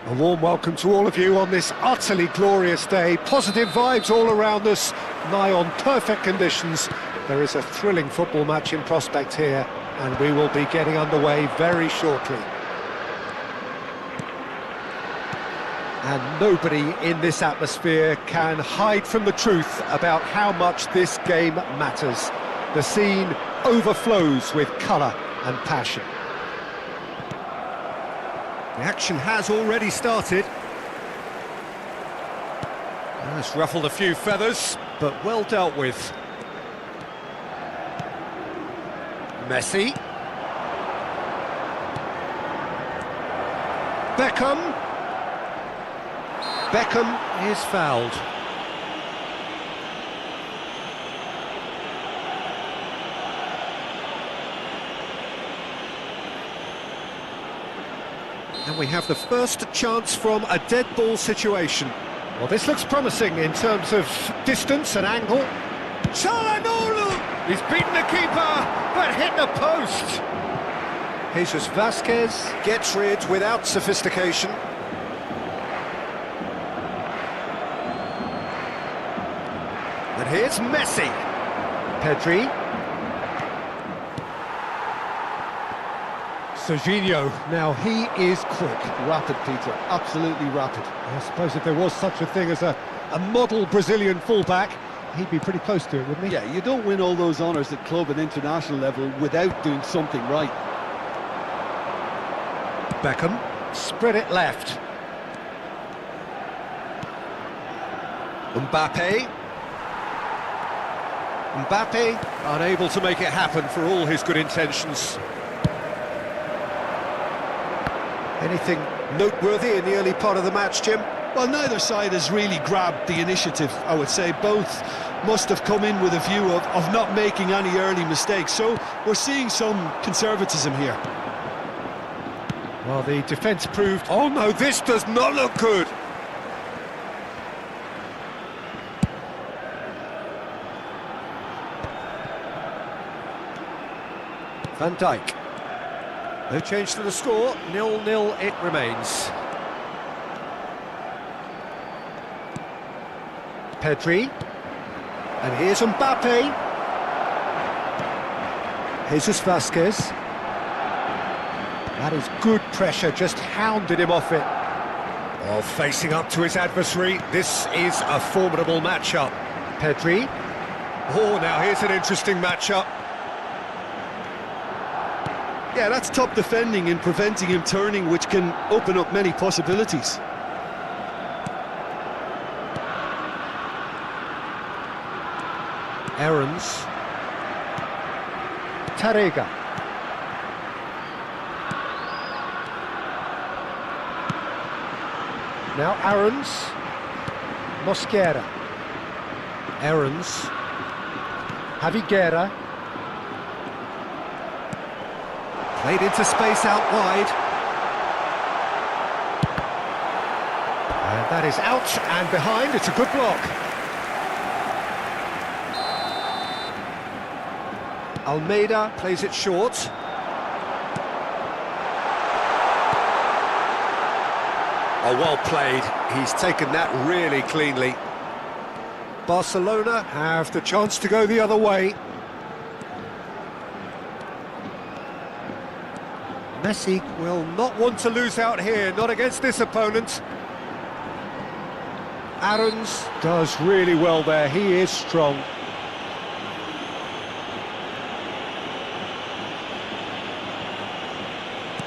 A warm welcome to all of you on this utterly glorious day. Positive vibes all around us, nigh on perfect conditions. There is a thrilling football match in prospect here, and we will be getting underway very shortly. And nobody in this atmosphere can hide from the truth about how much this game matters. The scene overflows with colour and passion. The action has already started. It's ruffled a few feathers, but well dealt with. Messi. Beckham. Beckham is fouled. And we have the first chance from a dead ball situation. Well, this looks promising in terms of distance and angle. Çalhanoğlu! He's beaten the keeper, but hit the post. Jesus Vasquez gets rid without sophistication. And here's Messi. Pedri. Serginho, now he is quick. Rapid, Peter, absolutely rapid. I suppose if there was such a thing as a model Brazilian fullback, he'd be pretty close to it, wouldn't he? Yeah, you don't win all those honours at club and international level without doing something right. Beckham, spread it left. Mbappe. Mbappe, unable to make it happen for all his good intentions. Anything noteworthy in the early part of the match, Jim? Well, neither side has really grabbed the initiative, I would say. Both must have come in with a view of not making any early mistakes, so we're seeing some conservatism here. Well, the defence proved... Oh no, this does not look good! Van Dijk. No change to the score, 0-0 it remains. Pedri. And here's Mbappe. Jesus Vasquez. That is good pressure, just hounded him off it. While facing up to his adversary, this is a formidable matchup. Pedri. Oh, now here's an interesting matchup. Yeah, that's top defending and preventing him turning, which can open up many possibilities. Aarons. Tarega. Now Aarons. Mosquera. Aarons. Javi Guerra. Played into space out wide. And that is out and behind. It's a good block. Almeida plays it short. Oh, well played. He's taken that really cleanly. Barcelona have the chance to go the other way. Messi will not want to lose out here, not against this opponent. Aarons does really well there, he is strong.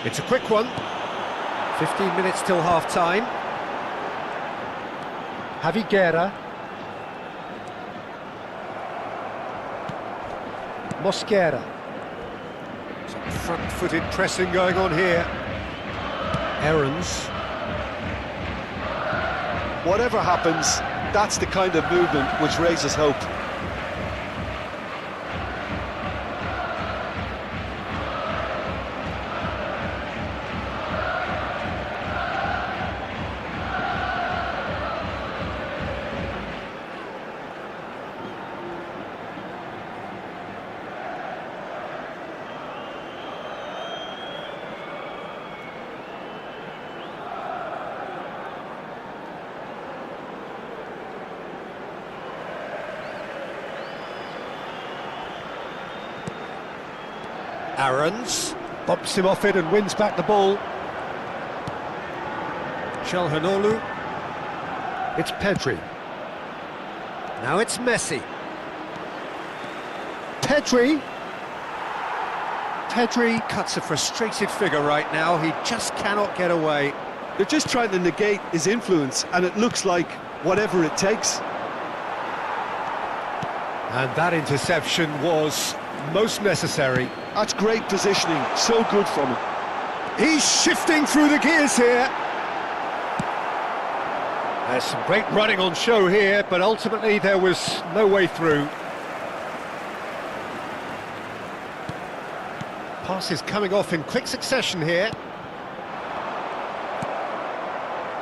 It's a quick one. 15 minutes till half-time. Javi Guerra. Mosquera. Some front-footed pressing going on here. Aarons. Whatever happens, that's the kind of movement which raises hope. Aaron's bumps him off it and wins back the ball. Çalhanoğlu. It's Pedri. Now it's Messi. Pedri. Pedri cuts a frustrated figure right now. He just cannot get away. They're just trying to negate his influence, and it looks like whatever it takes. And that interception was most necessary. That's great positioning, so good from him. He's shifting through the gears here. There's some great running on show here, but ultimately there was no way through. Passes coming off in quick succession here.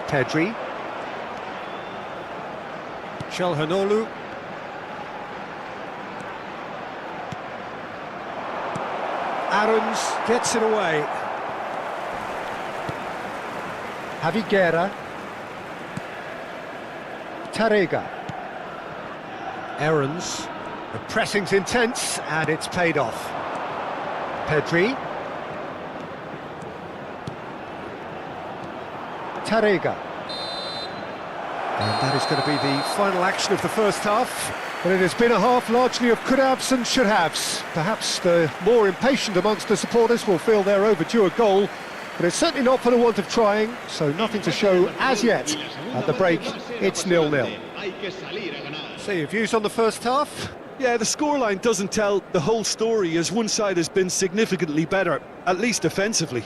Pedri. Çalhanoğlu. Aaron's gets it away. Javiguera. Tarega. Aaron's. The pressing's intense and it's paid off. Pedri. Tarega. And that is going to be the final action of the first half. But it has been a half largely of could-haves and should-haves. Perhaps the more impatient amongst the supporters will feel they're overdue a goal, but it's certainly not for the want of trying, so nothing to show as yet. At the break, it's 0-0. So your views on the first half? Yeah, the scoreline doesn't tell the whole story, as one side has been significantly better, at least offensively.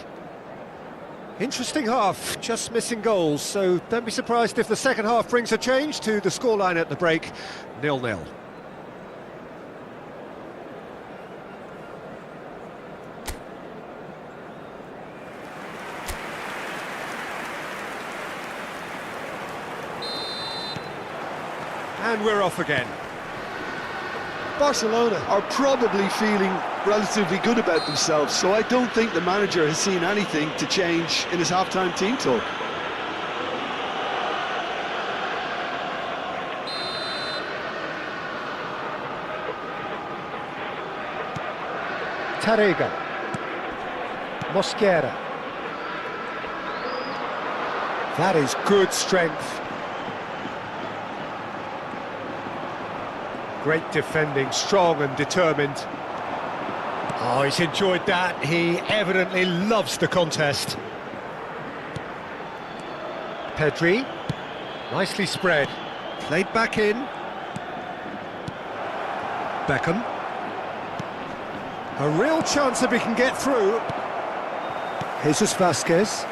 Interesting half, just missing goals, so don't be surprised if the second half brings a change to the scoreline at the break, 0-0. And we're off again. Barcelona are probably feeling relatively good about themselves, so I don't think the manager has seen anything to change in his half-time team talk. Tarega. Mosquera. That is good strength. Great defending, strong and determined. Oh, he's enjoyed that. He evidently loves the contest. Pedri, nicely spread. Played back in. Beckham. A real chance if he can get through. Jesus Vasquez.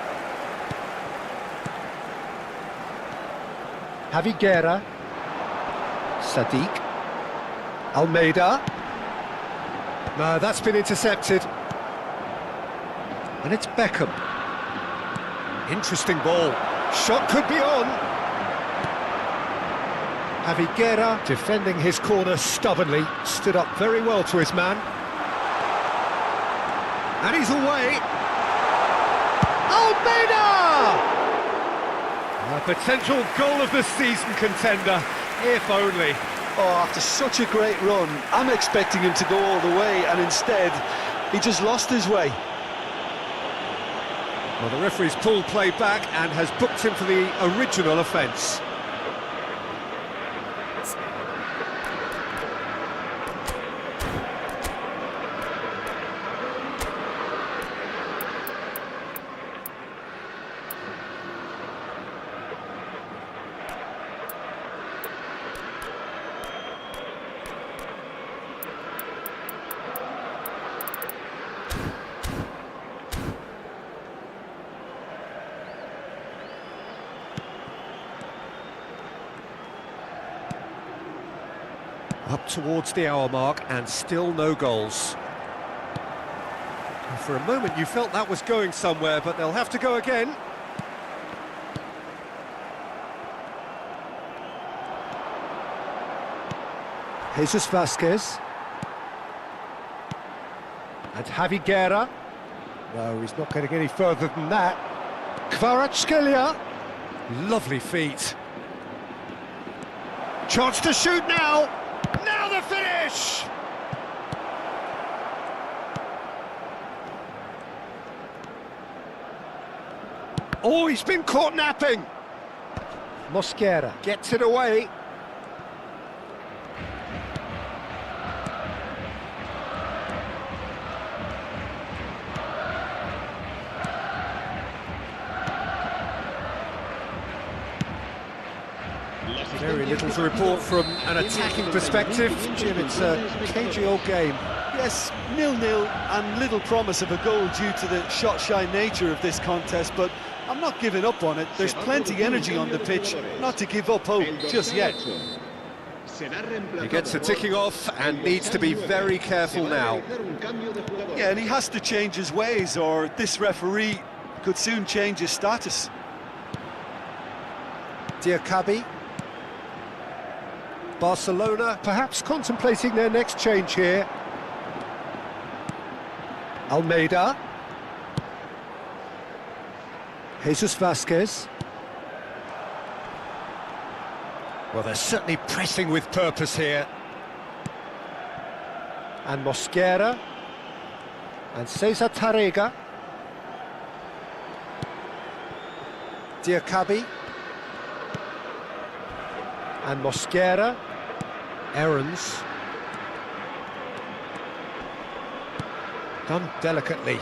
Javiguera. Sadiq. Almeida. No, that's been intercepted. And it's Beckham. Interesting ball. Shot could be on. Javiguera defending his corner stubbornly. Stood up very well to his man. And he's away. Almeida! A potential goal of the season contender, if only. Oh, after such a great run, I'm expecting him to go all the way, and instead, he just lost his way. Well, the referee's pulled play back and has booked him for the original offence. Up towards the hour mark and still no goals. And for a moment you felt that was going somewhere, but they'll have to go again. Jesus Vasquez. And Javiguera. No, he's not getting any further than that. Kvaratskhelia. Lovely feet. Chance to shoot now. Now the finish! Oh, he's been caught napping. Mosquera gets it away. Very little to report from an attacking perspective. Jim, it's a cagey old game. Yes, 0-0 and little promise of a goal due to the shot-shy nature of this contest, but I'm not giving up on it. There's plenty energy on the pitch, not to give up hope just yet. He gets the ticking off and needs to be very careful now. Yeah, and he has to change his ways, or this referee could soon change his status. Diakabi. Barcelona perhaps contemplating their next change here. Almeida. Jesus Vasquez. Well, they're certainly pressing with purpose here. And Mosquera. And Cesar Tarrega. Diakabi. And Mosquera. Aarons. Done delicately.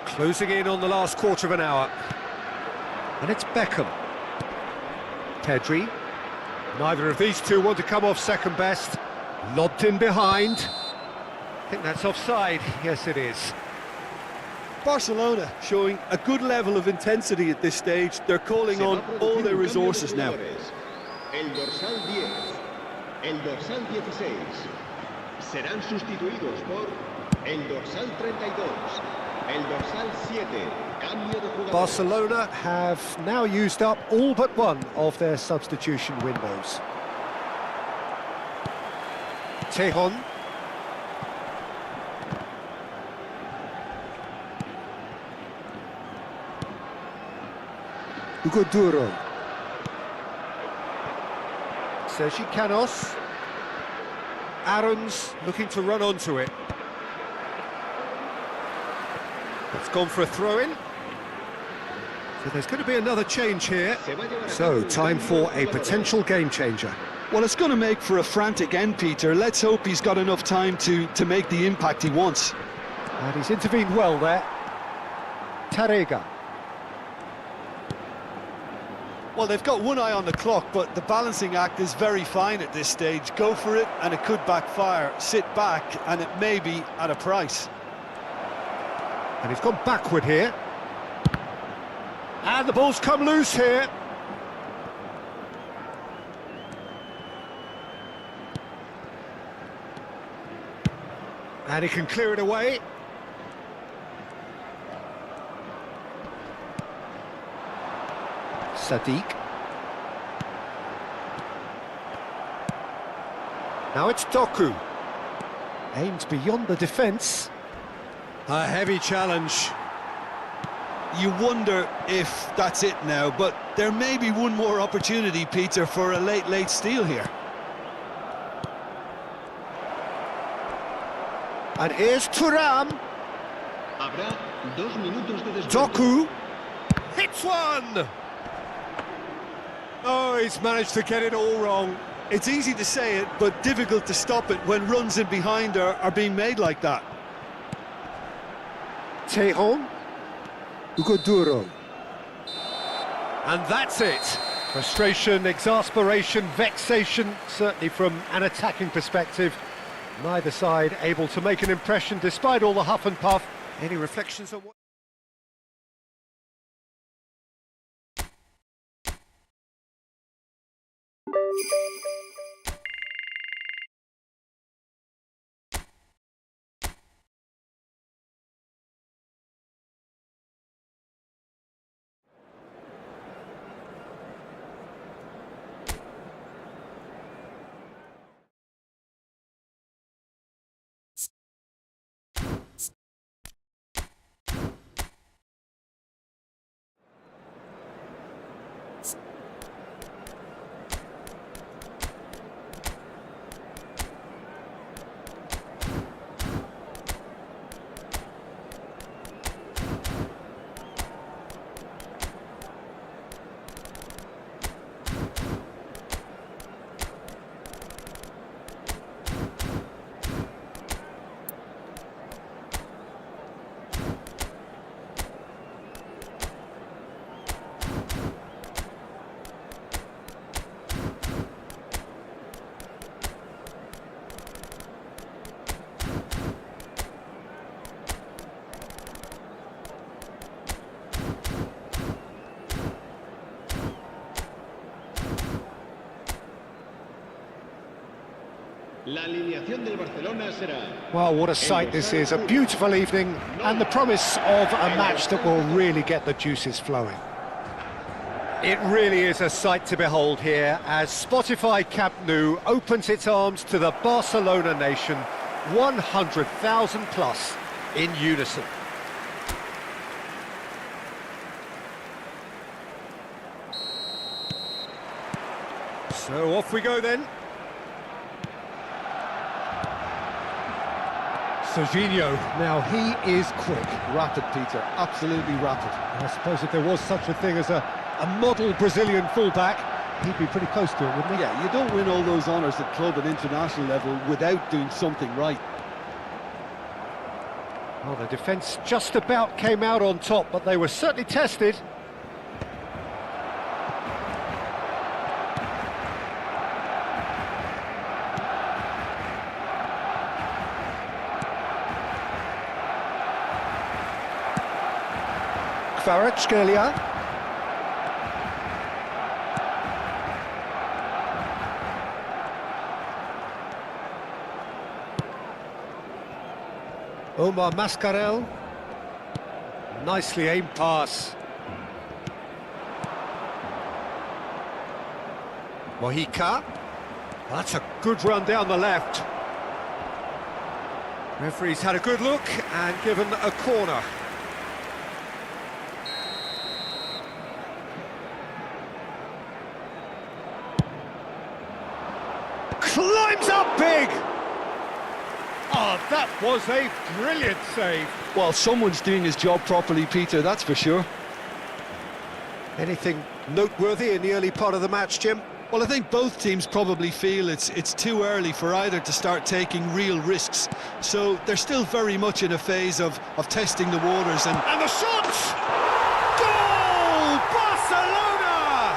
Closing in on the last quarter of an hour. And it's Beckham. Pedri. Neither of these two want to come off second best. Lobbed in behind. I think that's offside. Yes, it is. Barcelona showing a good level of intensity at this stage. They're calling on all their resources now. El dorsal 10, el dorsal 16 serán sustituidos por el dorsal 32, el dorsal 7, cambio de jugadores. Barcelona have now used up all but one of their substitution windows. Tejon. Hugo Duro. Sergi Canos. Aarons looking to run onto it. It's gone for a throw-in. So there's going to be another change here. So, time for a potential game changer. Well, it's going to make for a frantic end, Peter. Let's hope he's got enough time to make the impact he wants. And he's intervened well there. Tarrega. Well, they've got one eye on the clock, but the balancing act is very fine at this stage. Go for it, and it could backfire. Sit back, and it may be at a price. And he's gone backward here. And the ball's come loose here. And he can clear it away. Sadiq. Now it's Doku. Aims beyond the defence. A heavy challenge. You wonder if that's it now, but there may be one more opportunity, Peter, for a late steal here. And here's Thuram. Habrá 2 minutos de descuento. Doku hits one. Oh, he's managed to get it all wrong. It's easy to say it, but difficult to stop it when runs in behind are being made like that. Tejon. Hugo Duro. And that's it. Frustration, exasperation, vexation, certainly from an attacking perspective. Neither side able to make an impression despite all the huff and puff. Any reflections on what... La alineación del Barcelona será... Well, what a sight this is, a beautiful evening and the promise of a match that will really get the juices flowing. It really is a sight to behold here as Spotify Camp Nou opens its arms to the Barcelona nation, 100,000 plus in unison. So off we go then. Serginho, now he is quick. Rapid, Peter, absolutely rapid. I suppose if there was such a thing as a model Brazilian fullback, he'd be pretty close to it, wouldn't he? Yeah, you don't win all those honours at club and international level without doing something right. Well, the defence just about came out on top, but they were certainly tested. Kvaratskhelia. Omar Mascarell. Nicely aimed pass. Mojica. That's a good run down the left. Referee's had a good look and given a corner. Climbs up big! Oh, that was a brilliant save. Well, someone's doing his job properly, Peter, that's for sure. Anything noteworthy in the early part of the match, Jim? Well, I think both teams probably feel it's too early for either to start taking real risks. So they're still very much in a phase of testing the waters and the shot! Goal! Barcelona!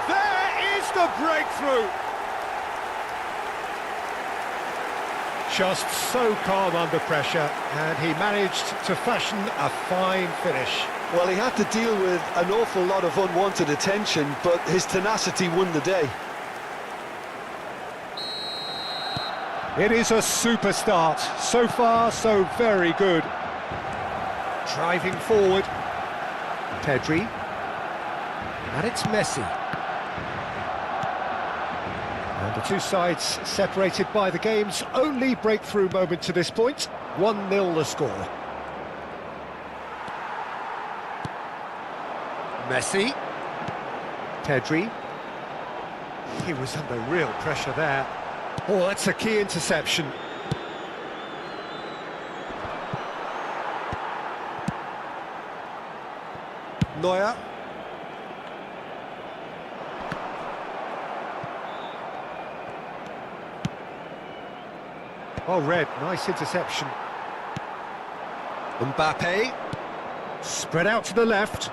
There is the breakthrough! Just so calm under pressure, and he managed to fashion a fine finish. well, he had to deal with an awful lot of unwanted attention, but his tenacity won the day. It is a super start. So far, so very good. Driving forward. Pedri. And it's Messi. And the two sides separated by the game's only breakthrough moment to this point. 1-0 the score. Messi. Pedri. He was under real pressure there. Oh, that's a key interception. Neuer. Oh, red, nice interception. Mbappe. Spread out to the left.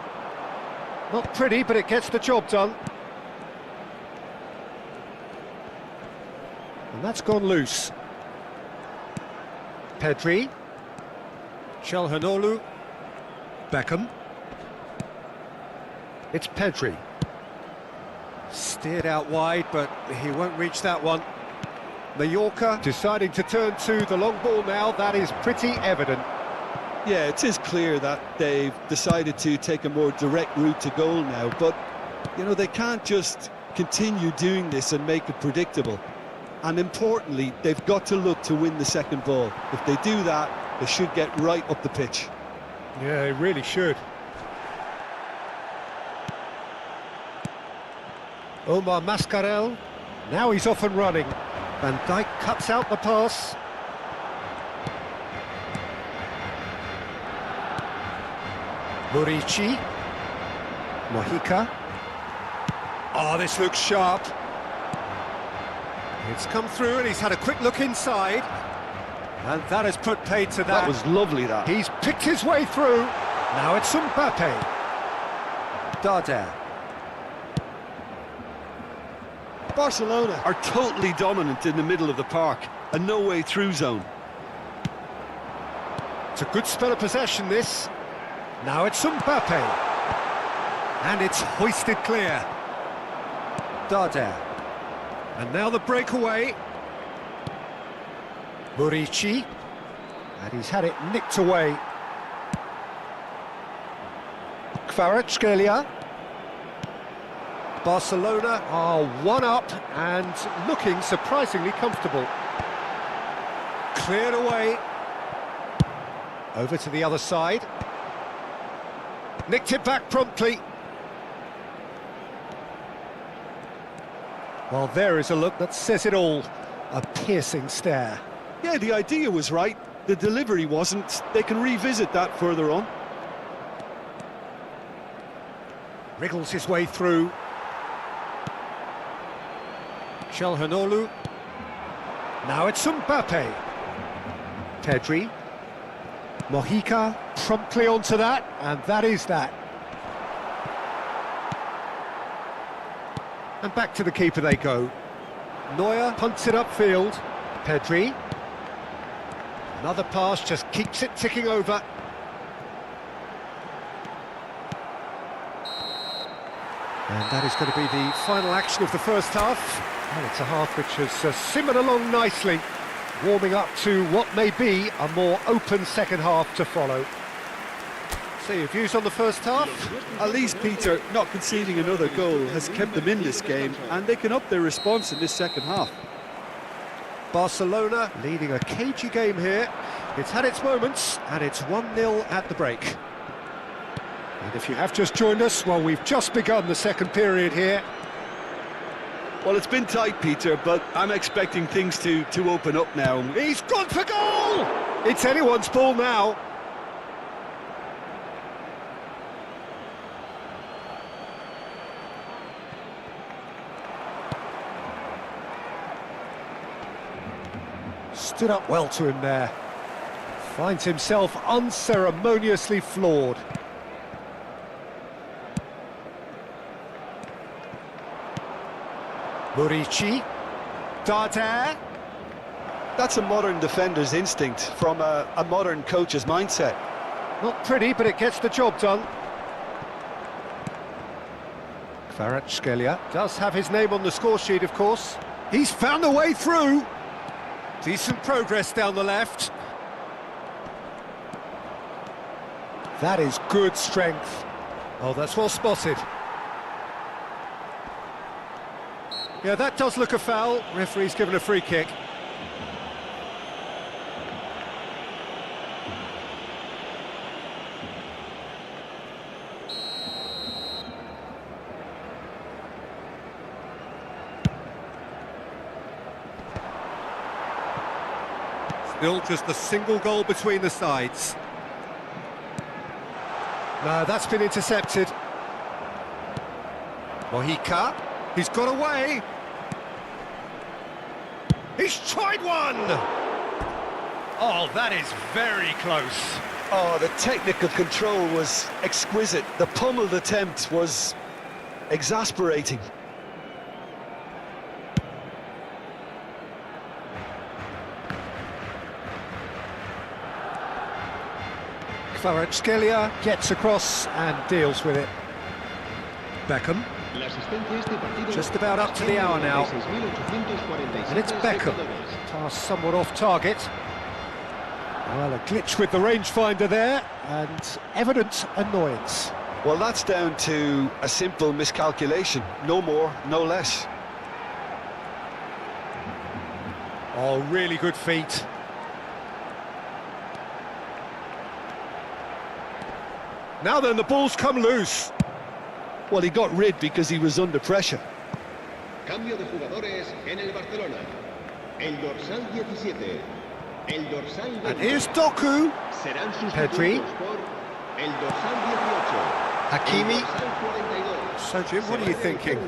Not pretty, but it gets the job done. And that's gone loose. Pedri. Çalhanoğlu. Beckham. It's Pedri. Steered out wide, but he won't reach that one. Mallorca deciding to turn to the long ball now. That is pretty evident. Yeah, it is clear that they've decided to take a more direct route to goal now, but, you know, they can't just continue doing this and make it predictable. And importantly, they've got to look to win the second ball. If they do that, they should get right up the pitch. Yeah, they really should. Omar Mascarell. Now he's off and running. Van Dijk cuts out the pass. Murici. Mojica. Oh, this looks sharp. It's come through and he's had a quick look inside. And that has put paid to that. That was lovely, that. He's picked his way through. Now it's Mbappe. Darder. Barcelona are totally dominant in the middle of the park, a no-way through zone. It's a good spell of possession, this. Now it's Mbappe. And it's hoisted clear. Darder. And now the breakaway. Murici, and he's had it nicked away. Kvaratskhelia. Barcelona are one up and looking surprisingly comfortable. Cleared away. Over to the other side. Nicked it back promptly. Well, there is a look that says it all. A piercing stare. Yeah, the idea was right, the delivery wasn't. They can revisit that further on. Wriggles his way through. Çalhanoğlu. Now it's Mbappe. Pedri. Mojica promptly onto that, and that is that. And back to the keeper they go. Neuer punts it upfield. Pedri. Another pass, just keeps it ticking over. And that is going to be the final action of the first half. And it's a half which has simmered along nicely, warming up to what may be a more open second half to follow. So your views on the first half? At least, Peter, not conceding another goal has kept them in this game, and they can up their response in this second half. Barcelona leading a cagey game here. It's had its moments, and it's 1-0 at the break. And if you have just joined us, well, we've just begun the second period here. Well, it's been tight, Peter, but I'm expecting things to open up now. He's gone for goal! It's anyone's ball now. Stood up well to him there. Finds himself unceremoniously floored. Murici. Darder. That's a modern defender's instinct from a modern coach's mindset. Not pretty, but it gets the job done. Kvaratskhelia does have his name on the score sheet, of course. He's found a way through. Decent progress down the left. That is good strength. Oh, that's well spotted. Yeah, that does look a foul. Referee's given a free kick. Still just a single goal between the sides. No, that's been intercepted. Mojica, he's got away. He's tried one! Oh, that is very close. Oh, the technical control was exquisite. The pummeled attempt was exasperating. Kvaratskhelia gets across and deals with it. Beckham. Just about up to the hour now. And it's Beckham. Pass somewhat off target. Well, a glitch with the rangefinder there, and evident annoyance. Well, that's down to a simple miscalculation. No more, no less. Oh, really good feet. Now then, the ball's come loose. Well, he got rid because he was under pressure. Cambio de jugadores en el Barcelona. El dorsal 17. El dorsal 20. And here's Doku. Serán Pedri. sustituidos por el dorsal 18. Hakimi. El dorsal 42. So, Jim, what are you thinking?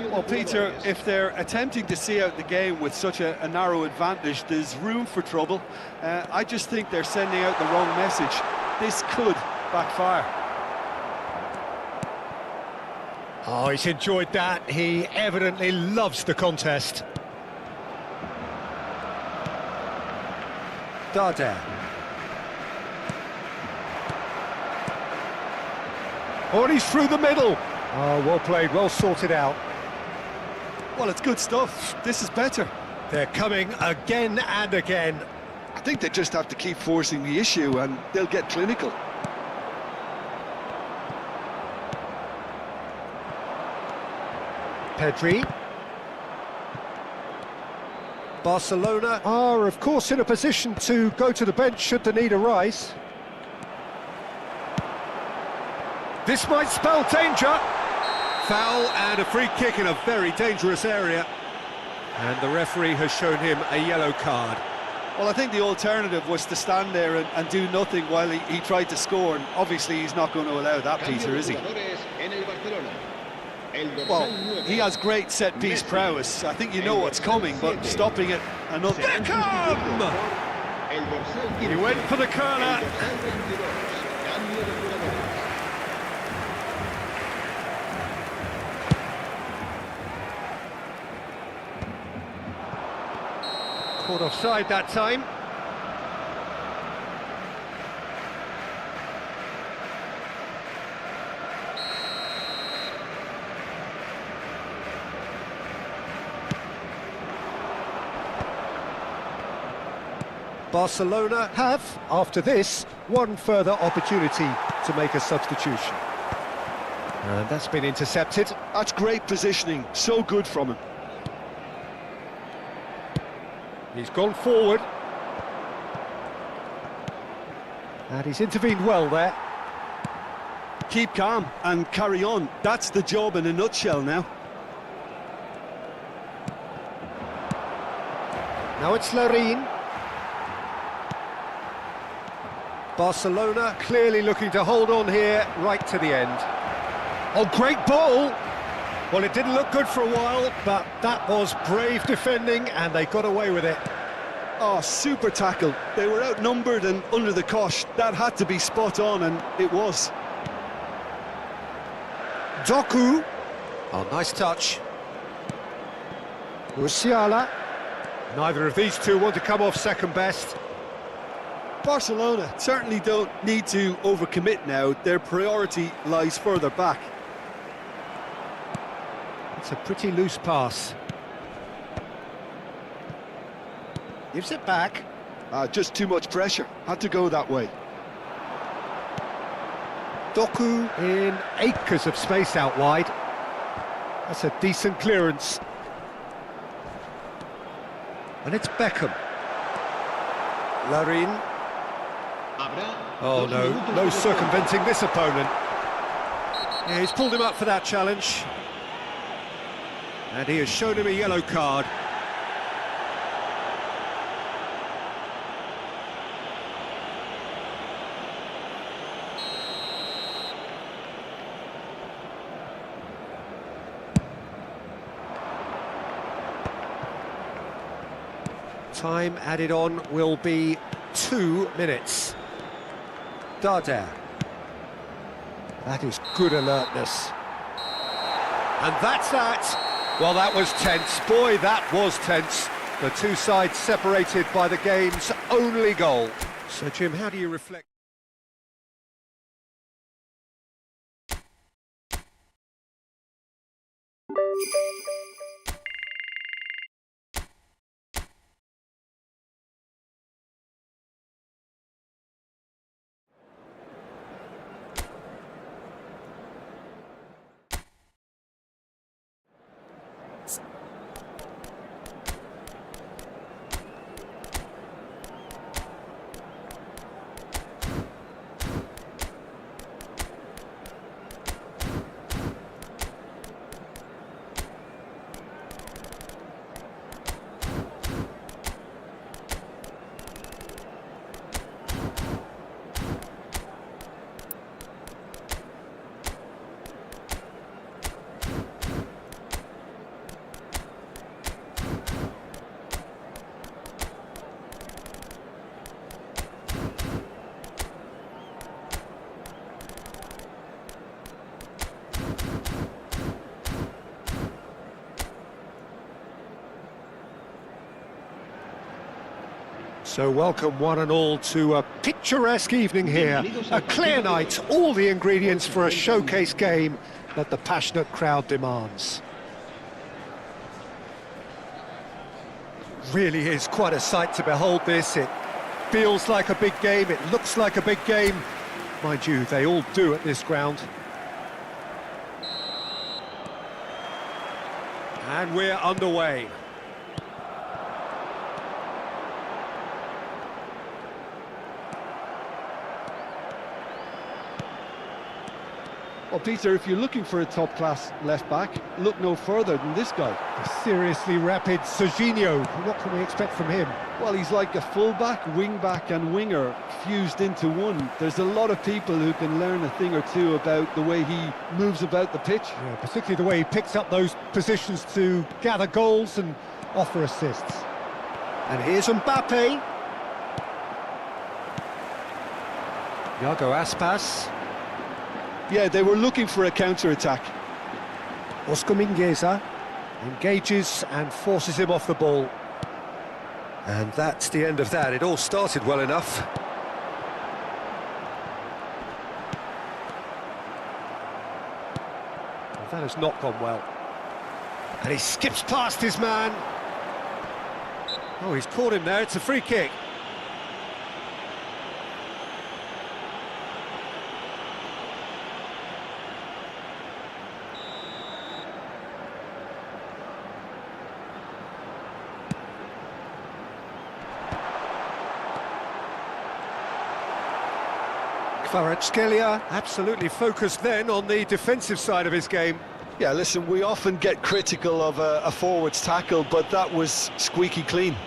Well, Peter, if they're attempting to see out the game with such a narrow advantage, there's room for trouble. I just think they're sending out the wrong message. This could backfire. Oh, he's enjoyed that. He evidently loves the contest. Darder. Oh, and he's through the middle. Oh, well played, well sorted out. Well, it's good stuff. This is better. They're coming again and again. I think they just have to keep forcing the issue and they'll get clinical. Pedri. Barcelona are, of course, in a position to go to the bench should the need arise. This might spell danger. Foul and a free kick in a very dangerous area. And the referee has shown him a yellow card. Well, I think the alternative was to stand there and do nothing while he tried to score, and obviously he's not going to allow that, Peter, is he? Well, he has great set-piece prowess. I think you know what's coming, but stopping it another... Beckham! He went for the corner. Caught offside that time. Barcelona have, after this, one further opportunity to make a substitution. And that's been intercepted. That's great positioning, so good from him. He's gone forward. And he's intervened well there. Keep calm and carry on. That's the job in a nutshell now. Now it's Larin. Barcelona clearly looking to hold on here right to the end. Oh, great ball! Well, it didn't look good for a while, but that was brave defending, and they got away with it. Oh, super tackle. They were outnumbered and under the cosh. That had to be spot on, and it was. Doku. Oh, nice touch. Musiala. Neither of these two want to come off second best. Barcelona certainly don't need to overcommit now. Their priority lies further back. It's a pretty loose pass. Gives it back. Just too much pressure. Had to go that way. Doku in acres of space out wide. That's a decent clearance. And it's Beckham. Larin. Oh no, no circumventing this opponent. Yeah, he's pulled him up for that challenge. And he has shown him a yellow card. Time added on will be 2 minutes. Darder. That is good alertness. And that's that. Well, that was tense. Boy, that was tense. The two sides separated by the game's only goal. So, Jim, how do you reflect? So welcome one and all to a picturesque evening here, a clear night, all the ingredients for a showcase game that the passionate crowd demands. Really is quite a sight to behold this. It feels like a big game, it looks like a big game. Mind you, they all do at this ground. And we're underway. Well, Peter, if you're looking for a top-class left-back, look no further than this guy. A seriously rapid Serginho. What can we expect from him? Well, he's like a full-back, wing-back and winger fused into one. There's a lot of people who can learn a thing or two about the way he moves about the pitch. Yeah, particularly the way he picks up those positions to gather goals and offer assists. And here's Mbappe. Iago Aspas. Yeah, they were looking for a counter-attack. Oscar Mingueza engages and forces him off the ball. And that's the end of that. It all started well enough. Well, that has not gone well. And he skips past his man. Oh, he's caught him there. It's a free kick. Kvaratskhelia absolutely focused then on the defensive side of his game. Yeah, listen, we often get critical of a forward's tackle, but that was squeaky clean.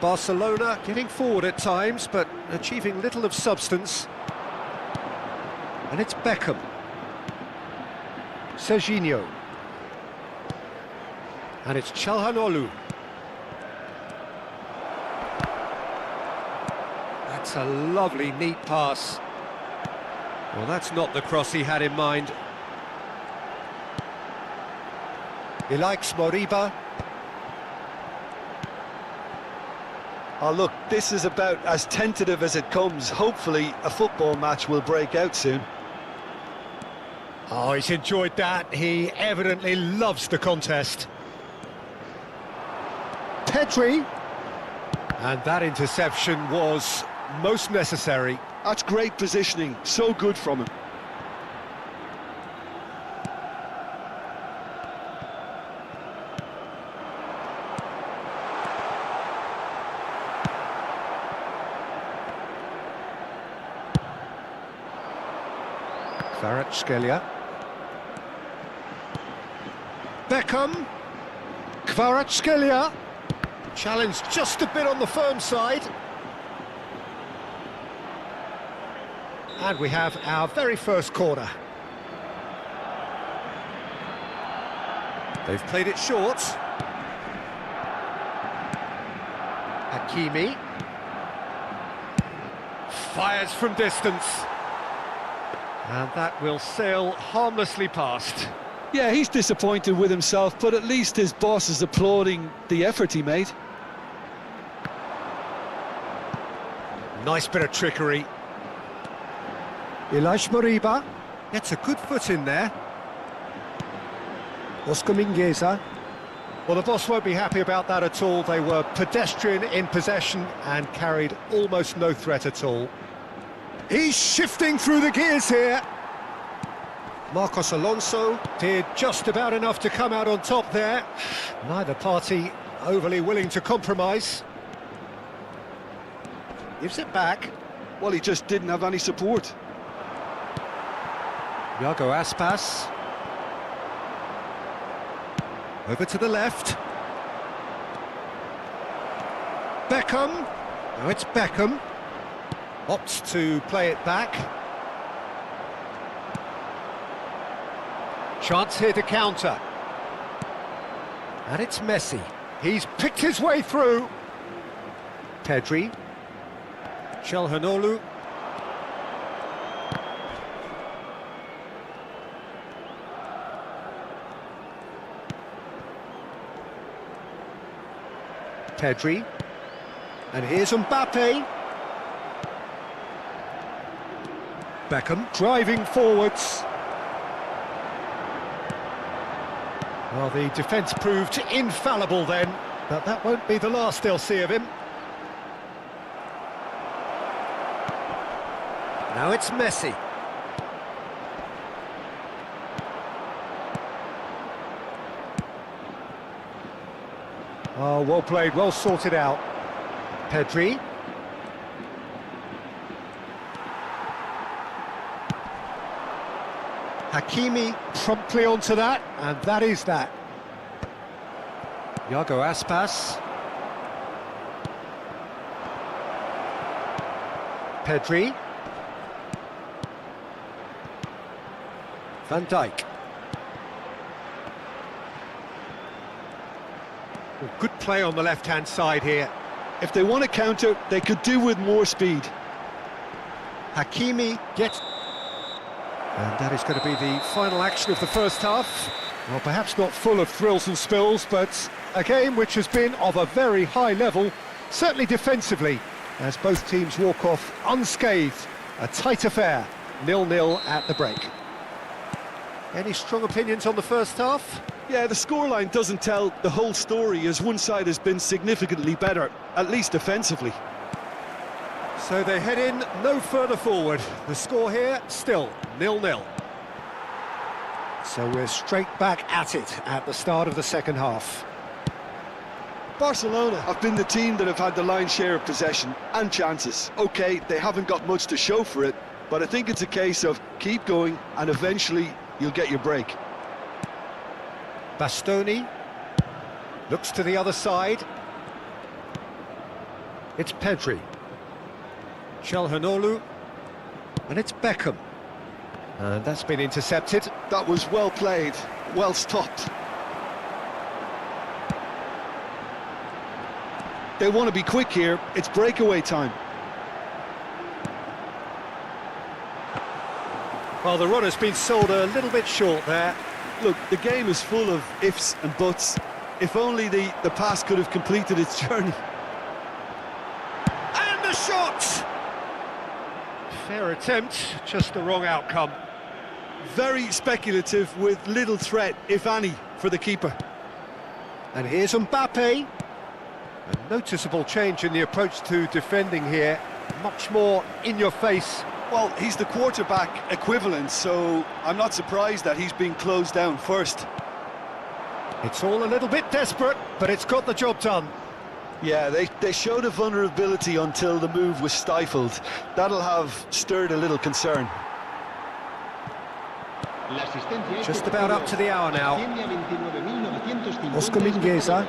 Barcelona getting forward at times, but achieving little of substance. And it's Beckham. Serginho. And it's Çalhanoğlu. That's a lovely, neat pass. Well, that's not the cross he had in mind. He likes Moriba. Oh, look, this is about as tentative as it comes. Hopefully, a football match will break out soon. Oh, he's enjoyed that. He evidently loves the contest. Pedri. And that interception was most necessary. That's great positioning, so good from him. Kvaratskhelia. Beckham. Kvaratskhelia. Challenge just a bit on the firm side. And we have our very first corner. They've played it short. Hakimi. Fires from distance. And that will sail harmlessly past. Yeah, he's disappointed with himself, but at least his boss is applauding the effort he made. Nice bit of trickery. Ilaix Moriba gets a good foot in there. Oscar Mingueza. Well, the boss won't be happy about that at all. They were pedestrian in possession and carried almost no threat at all. He's shifting through the gears here. Marcos Alonso did just about enough to come out on top there. Neither party overly willing to compromise. Gives it back. Well, he just didn't have any support. Iago Aspas. Over to the left. Beckham. Now it's Beckham. Opts to play it back. Chance here to counter. And it's Messi. He's picked his way through. Pedri. Çalhanoğlu. Pedri. And here's Mbappe. Beckham driving forwards. Well, the defence proved infallible then, but that won't be the last they'll see of him. Now it's Messi. Oh, well played, well sorted out. Pedri. Hakimi promptly onto that, and that is that. Iago Aspas. Pedri. Van Dijk. Well, good play on the left-hand side here. If they want to counter, they could do with more speed. Hakimi gets... And that is going to be the final action of the first half. Well, perhaps not full of thrills and spills, but a game which has been of a very high level, certainly defensively, as both teams walk off unscathed. A tight affair, 0-0 at the break. Any strong opinions on the first half? Yeah, the scoreline doesn't tell the whole story, as one side has been significantly better, at least defensively. So they head in no further forward. The score here, still 0-0. So we're straight back at it at the start of the second half. Barcelona have been the team that have had the lion's share of possession and chances. OK, they haven't got much to show for it, but I think it's a case of keep going and eventually you'll get your break. Bastoni looks to the other side. It's Pedri. Çalhanoğlu, and it's Beckham. And that's been intercepted. That was well played, well stopped. They want to be quick here, it's breakaway time. Well, the run has been sold a little bit short there. Look, the game is full of ifs and buts. If only the pass could have completed its journey. And the shot! Fair attempt, just the wrong outcome. Very speculative with little threat, if any, for the keeper. And here's Mbappe. A noticeable change in the approach to defending here. Much more in your face. Well, he's the quarterback equivalent, so I'm not surprised that he's been closed down first. It's all a little bit desperate, but it's got the job done. Yeah, they showed a vulnerability until the move was stifled. That'll have stirred a little concern. Just about up to the hour now. Oscar Mingueza,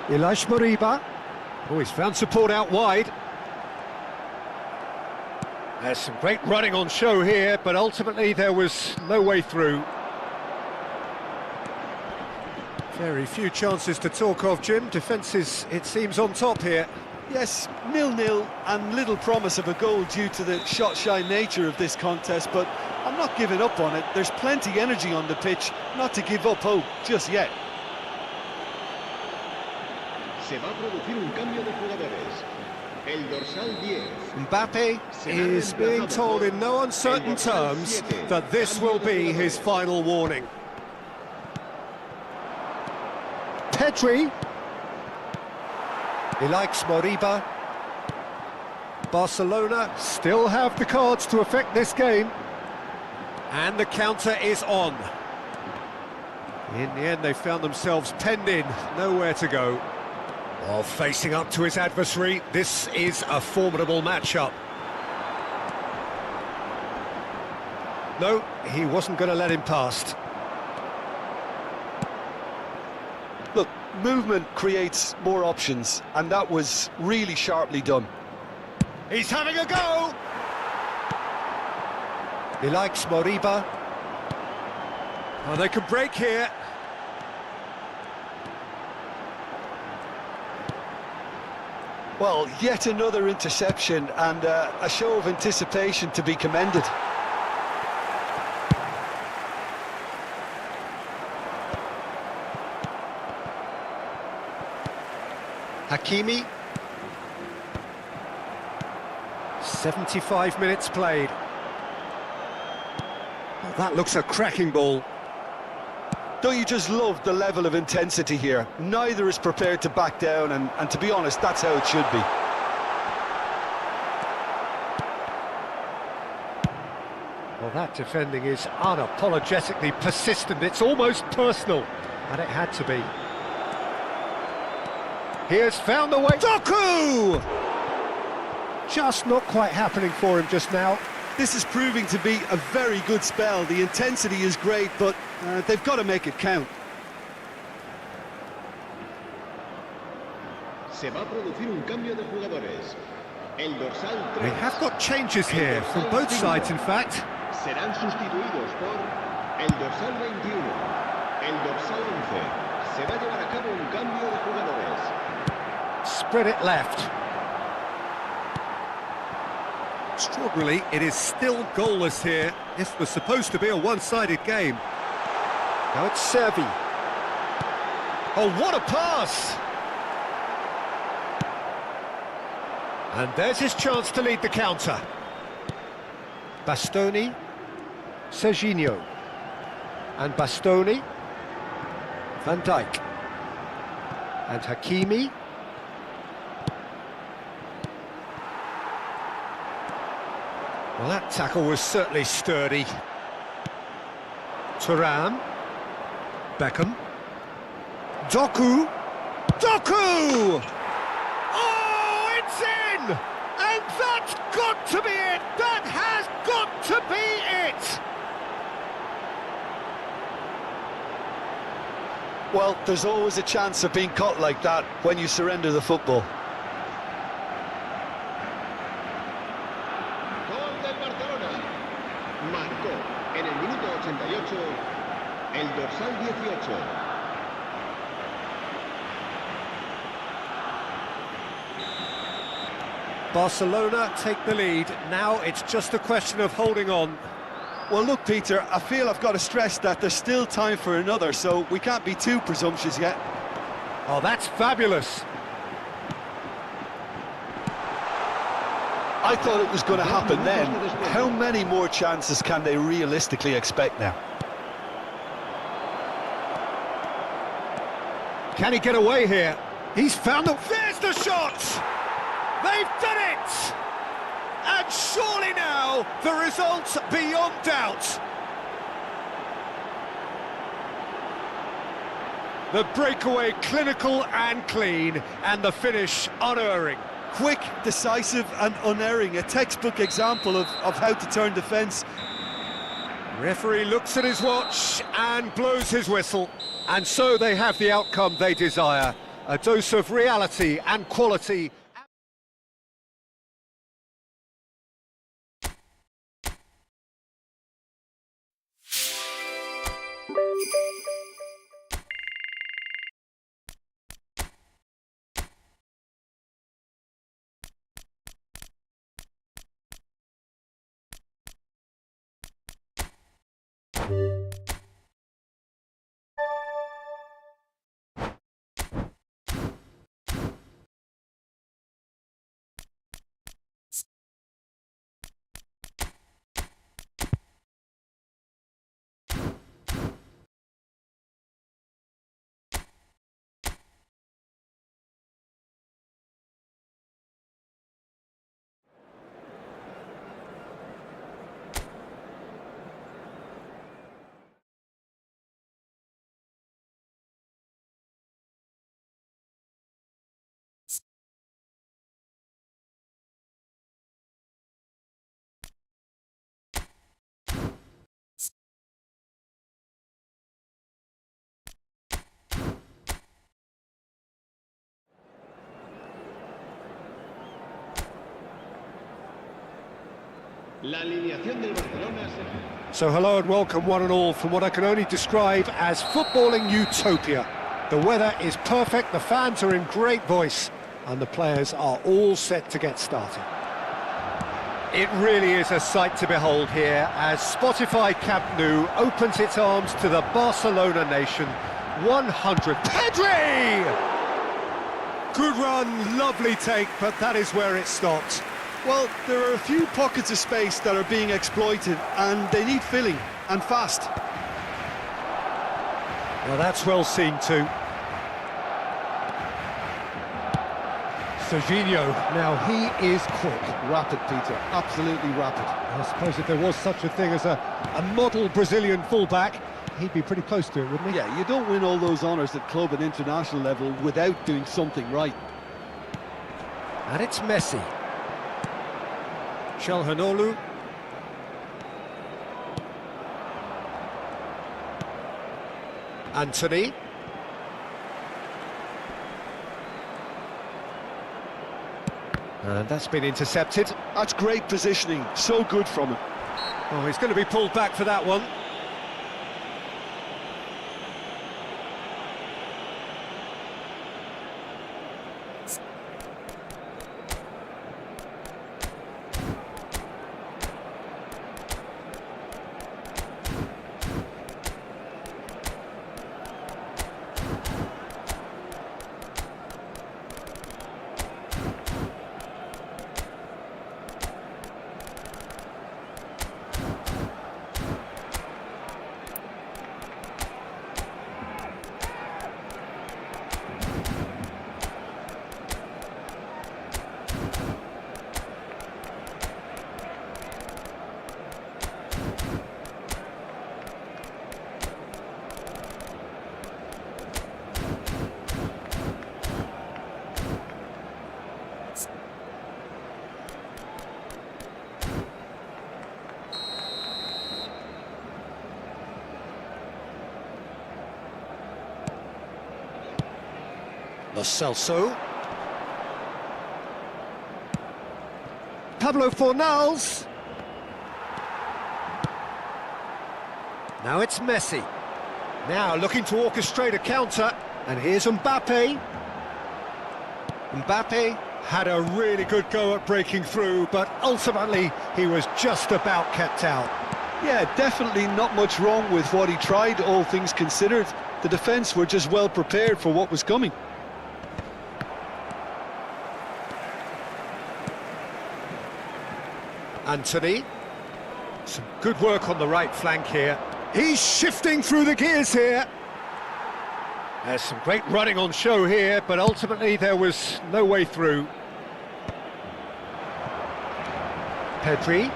Ilaix Moriba. Oh, he's found support out wide. There's some great running on show here, but ultimately there was no way through. Very few chances to talk of, Jim. Defence is, it seems, on top here. Yes, 0-0 and little promise of a goal due to the shot-shy nature of this contest, but I'm not giving up on it. There's plenty energy on the pitch, not to give up hope just yet. Se va a producir un cambio de jugadores. El dorsal 10. Mbappe is being told in no uncertain terms that this will be his final warning. Pedri. Ilaix Moriba. Barcelona still have the cards to affect this game. And the counter is on. In the end, they found themselves penned in, nowhere to go. While facing up to his adversary, this is a formidable matchup. No, he wasn't going to let him past. Look, movement creates more options, and that was really sharply done. He's having a go! Ilaix Moriba. Oh, they could break here. Well, yet another interception and a show of anticipation to be commended. Hakimi. 75 minutes played. Oh, that looks a cracking ball. Don't you just love the level of intensity here? Neither is prepared to back down, and to be honest, that's how it should be. Well, that defending is unapologetically persistent. It's almost personal, and it had to be. He has found the way. Doku! Just not quite happening for him just now. This is proving to be a very good spell. The intensity is great, but they've got to make it count. Se va a producir un cambio de jugadores. El dorsal 3. We have got changes here from both sides, in fact. Serán sustituidos por el dorsal 21, el dorsal 11. Se va a llevar a cabo un cambio de jugadores. Spread it left. Extraordinarily, it is still goalless here. This was supposed to be a one-sided game. Now it's Servi. Oh, what a pass! And there's his chance to lead the counter. Bastoni, Serginho, and Bastoni, Van Dijk, and Hakimi. Well, that tackle was certainly sturdy. Thuram, Beckham, Doku, Doku! Oh, it's in! And that's got to be it! That has got to be it! Well, there's always a chance of being caught like that when you surrender the football. Gol del Barcelona. Marcó en el minuto 88 el dorsal 18. Barcelona take the lead. Now it's just a question of holding on. Well, look, Peter, I feel I've got to stress that there's still time for another, so we can't be too presumptuous yet. Oh, that's fabulous. I thought it was going to happen then. How many more chances can they realistically expect now? Can he get away here? He's found the... There's the shot! They've done it! And surely now, the result's beyond doubt. The breakaway clinical and clean, and the finish unerring. Quick, decisive and unerring, a textbook example of how to turn defence. Referee looks at his watch and blows his whistle. And so they have the outcome they desire. A dose of reality and quality. La alineación del Barcelona. So hello and welcome one and all from what I can only describe as footballing utopia. The weather is perfect, the fans are in great voice, and the players are all set to get started. It really is a sight to behold here as Spotify Camp Nou opens its arms to the Barcelona nation. 100. Pedri! Good run, lovely take, but that is where it stopped. Well, there are a few pockets of space that are being exploited, and they need filling, and fast. Well, that's well seen too. Serginho, now he is quick. Rapid, Peter, absolutely rapid. I suppose if there was such a thing as a model Brazilian fullback, he'd be pretty close to it, wouldn't he? Yeah, you don't win all those honours at club and international level without doing something right. And it's Messi. Çalhanoğlu. Anthony. And that's been intercepted. That's great positioning, so good from him. Oh, he's going to be pulled back for that one. Lo Celso. Pablo Fornals. Now it's Messi. Now looking to orchestrate a counter. And here's Mbappe. Mbappe had a really good go at breaking through, but ultimately he was just about kept out. Yeah, definitely not much wrong with what he tried, all things considered. The defence were just well prepared for what was coming. Anthony. Some good work on the right flank here. He's shifting through the gears here. There's some great running on show here, but ultimately there was no way through. Pedri.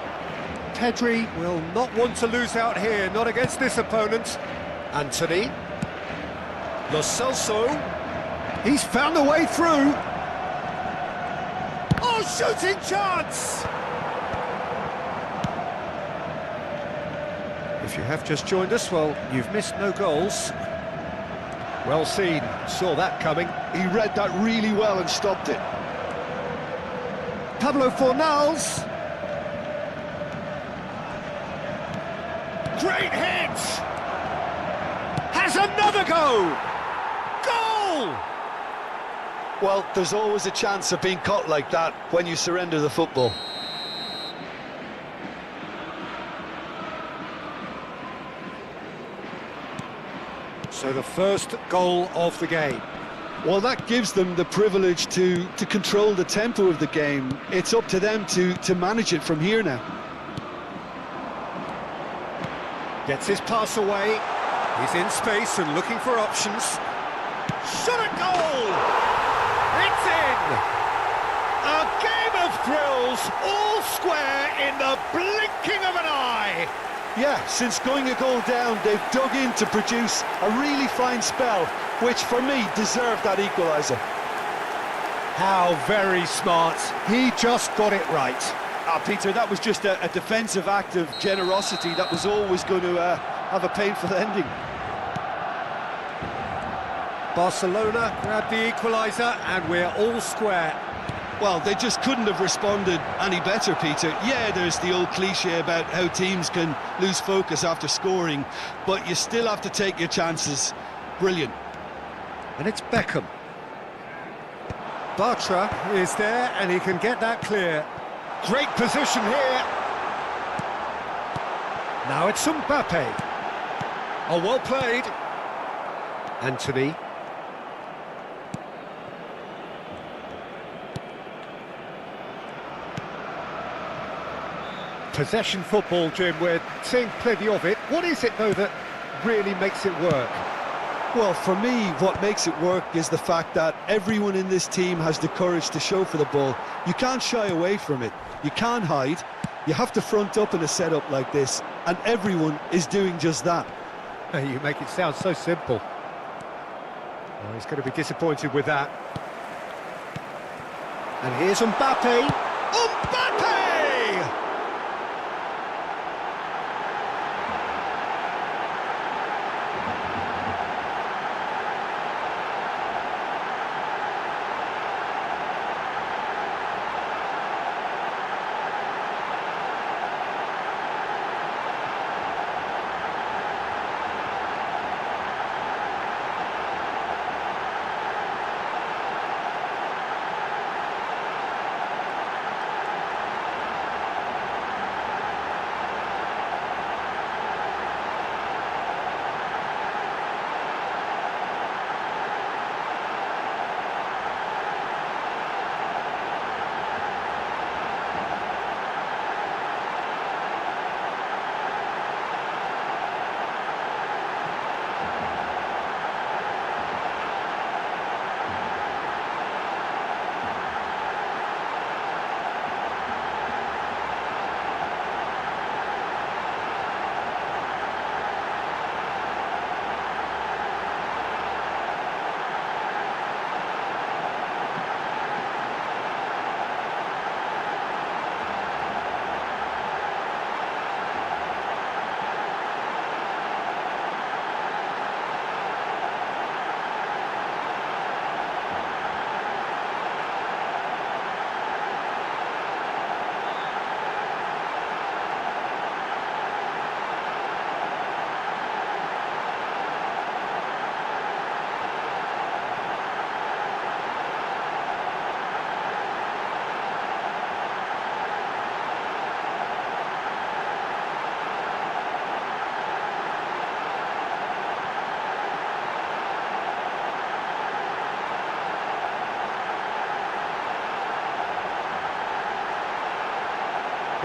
Pedri will not want to lose out here, not against this opponent. Anthony. Lo Celso. He's found a way through. Oh, shooting chance! If you have just joined us, well, you've missed no goals. Well seen, saw that coming. He read that really well and stopped it. Pablo Fornals. Great hit! Has another go! Goal! Well, there's always a chance of being caught like that when you surrender the football. So the first goal of the game. Well, that gives them the privilege to control the tempo of the game. It's up to them to manage it from here now. Gets his pass away. He's in space and looking for options. Shot at goal! It's in! A game of thrills, all square in the blinking of an eye. Yeah, since going a goal down, they've dug in to produce a really fine spell, which for me deserved that equaliser. How very smart. He just got it right. Peter, that was just a defensive act of generosity that was always going to have a painful ending. Barcelona grabbed the equaliser and we're all square. Well, they just couldn't have responded any better, Peter. Yeah, there's the old cliche about how teams can lose focus after scoring, but you still have to take your chances. Brilliant. And it's Beckham. Bartra is there and he can get that clear. Great position here. Now it's Mbappe. Oh, well played. Anthony. Possession football, Jim, we're seeing plenty of it. What is it, though, that really makes it work? Well, for me, what makes it work is the fact that everyone in this team has the courage to show for the ball. You can't shy away from it. You can't hide. You have to front up in a setup like this, and everyone is doing just that. You make it sound so simple. Oh, he's going to be disappointed with that. And here's Mbappe. Mbappe!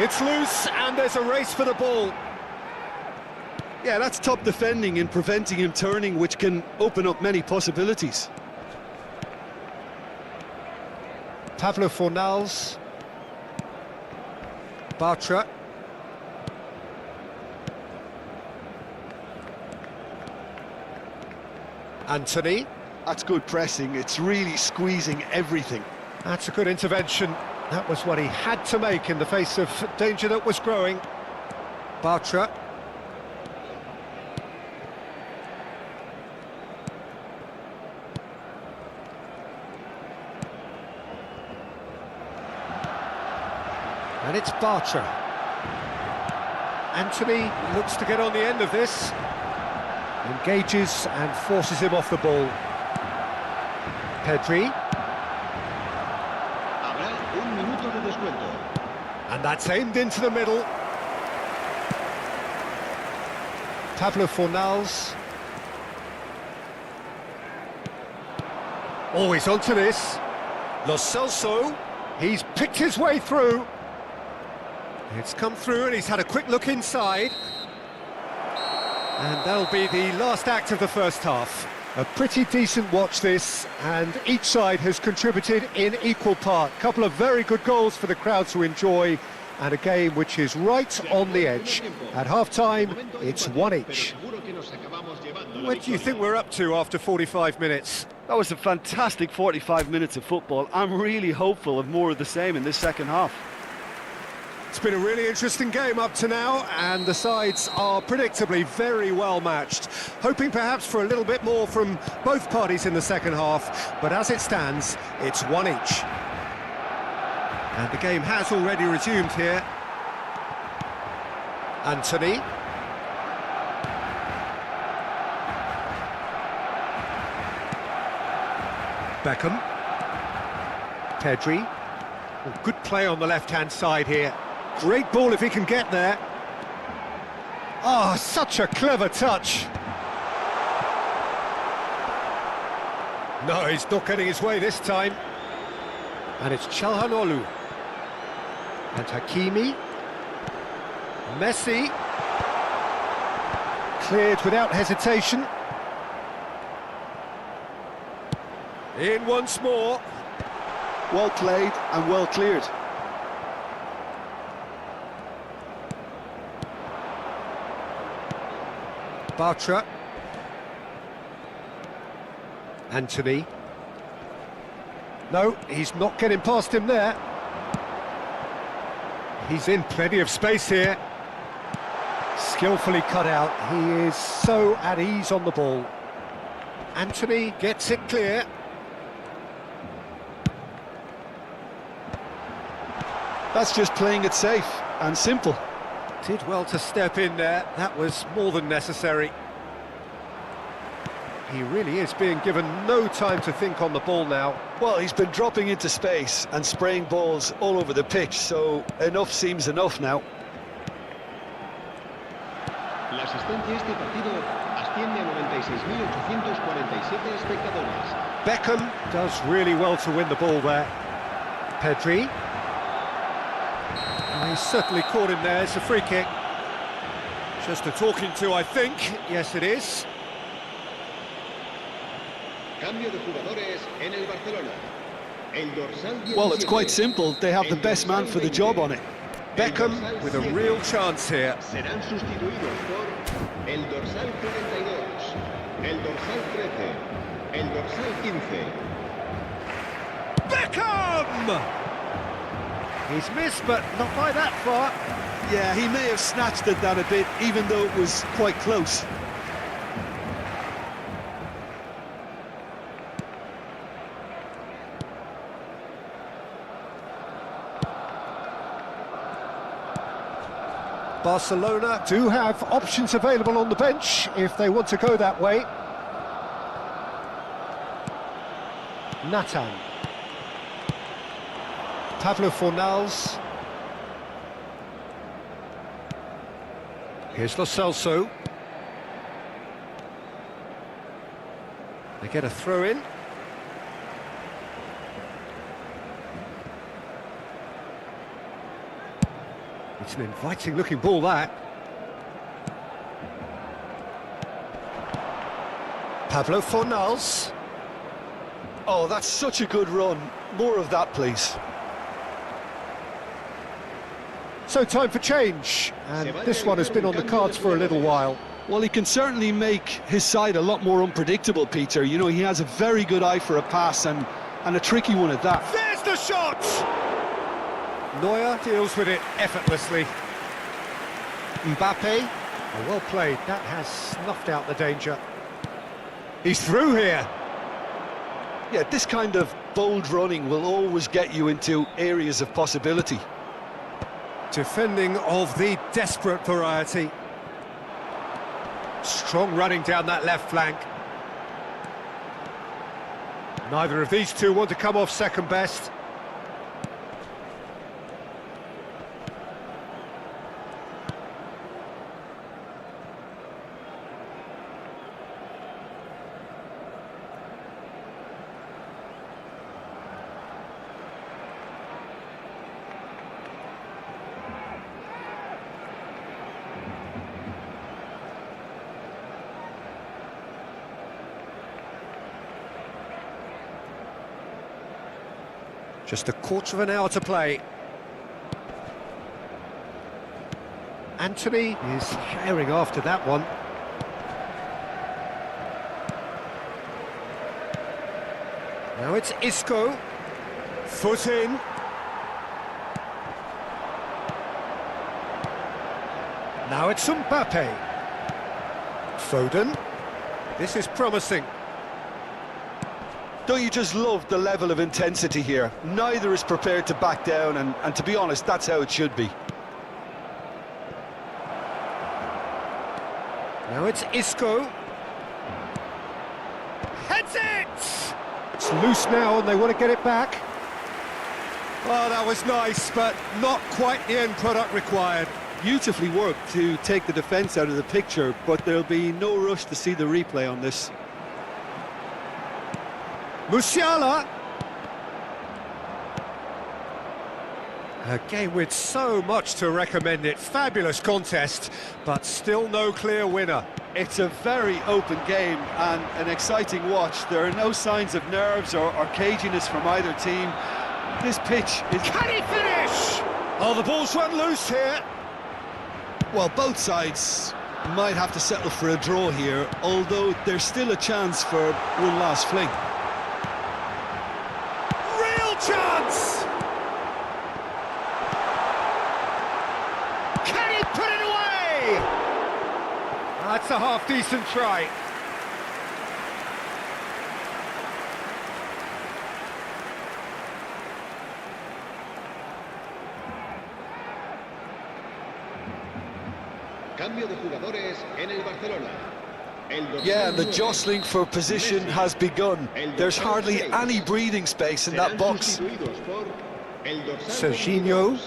It's loose, and there's a race for the ball. Yeah, that's top defending and preventing him turning, which can open up many possibilities. Pablo Fornals. Bartra. Anthony. That's good pressing. It's really squeezing everything. That's a good intervention. That was what he had to make in the face of danger that was growing. Bartra. And it's Bartra. Anthony looks to get on the end of this. Engages and forces him off the ball. Pedri. And that's aimed into the middle. Pablo Fornals. Oh, he's onto this. Lo Celso. He's picked his way through. It's come through and he's had a quick look inside. And that'll be the last act of the first half. A pretty decent watch this, and each side has contributed in equal part. Couple of very good goals for the crowd to enjoy, and a game which is right on the edge. At half-time, it's one each. What do you think we're up to after 45 minutes? That was a fantastic 45 minutes of football. I'm really hopeful of more of the same in this second half. It's been a really interesting game up to now, and the sides are predictably very well matched. Hoping perhaps for a little bit more from both parties in the second half, but as it stands, it's one each. And the game has already resumed here. Anthony. Beckham. Pedri. Well, good play on the left-hand side here. Great ball if he can get there. Oh, such a clever touch. No, he's not getting his way this time. And it's Çalhanoğlu. And Hakimi. Messi. Cleared without hesitation. In once more. Well played and well cleared. Bartra. Anthony. No, he's not getting past him there. He's in plenty of space here. Skillfully cut out. He is so at ease on the ball. Anthony gets it clear. That's just playing it safe and simple. Did well to step in there. That was more than necessary. He really is being given no time to think on the ball now. Well, he's been dropping into space and spraying balls all over the pitch, so enough seems enough now. La asistencia a este partido asciende a 96.847 espectadores. Beckham does really well to win the ball there. Pedri. Oh, he's certainly caught him there. It's a free kick. Just a talking to, I think. Yes, it is. Cambio de jugadores en el Barcelona. El dorsal 17. Well, it's quite simple. They have the best man for the job on it. Beckham with a real chance here. Serán sustituidos por el dorsal 42, el dorsal 13, el dorsal 15. Beckham! He's missed, but not by that far. Yeah, he may have snatched at that a bit, even though it was quite close. Barcelona do have options available on the bench if they want to go that way. Nathan. Pablo Fornals. Here's Lo Celso. They get a throw in. It's an inviting looking ball, that. Pablo Fornals. Oh, that's such a good run. More of that, please. So time for change, and this one has been on the cards for a little while. Well, he can certainly make his side a lot more unpredictable, Peter. You know, he has a very good eye for a pass and a tricky one at that. There's the shot! Neuer deals with it effortlessly. Mbappe, oh, well played, that has snuffed out the danger. He's through here. Yeah, this kind of bold running will always get you into areas of possibility. Defending of the desperate variety. Strong running down that left flank. Neither of these two want to come off second best. Just a quarter of an hour to play. Anthony is herring after that one. Now it's Isco. Foot in. Now it's Mbappe. Foden. This is promising. Don't you just love the level of intensity here? Neither is prepared to back down, and to be honest, that's how it should be. Now it's Isco. Heads it! It's loose now and they want to get it back. Oh, that was nice, but not quite the end product required. Beautifully worked to take the defence out of the picture, but there'll be no rush to see the replay on this. Musiala. A game with so much to recommend it. Fabulous contest, but still no clear winner. It's a very open game and an exciting watch. There are no signs of nerves or caginess from either team. This pitch is... Can he finish? Oh, the ball's run loose here. Well, both sides might have to settle for a draw here, although there's still a chance for one last fling. Real chance! Can he put it away? That's a half-decent try. Cambio de jugadores en el Barcelona. Yeah, the jostling for position has begun. There's hardly any breathing space in that box. Serginho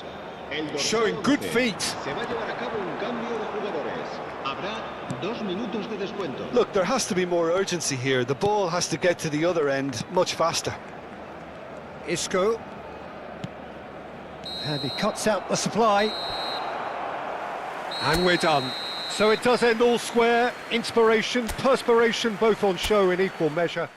showing good feet. Se va a llevar a cabo un cambio de jugadores. Habrá 2 minutos de descuento. Look, there has to be more urgency here. The ball has to get to the other end much faster. Isco. And he cuts out the supply. And we're done. So it does end all square. Inspiration, perspiration, both on show in equal measure.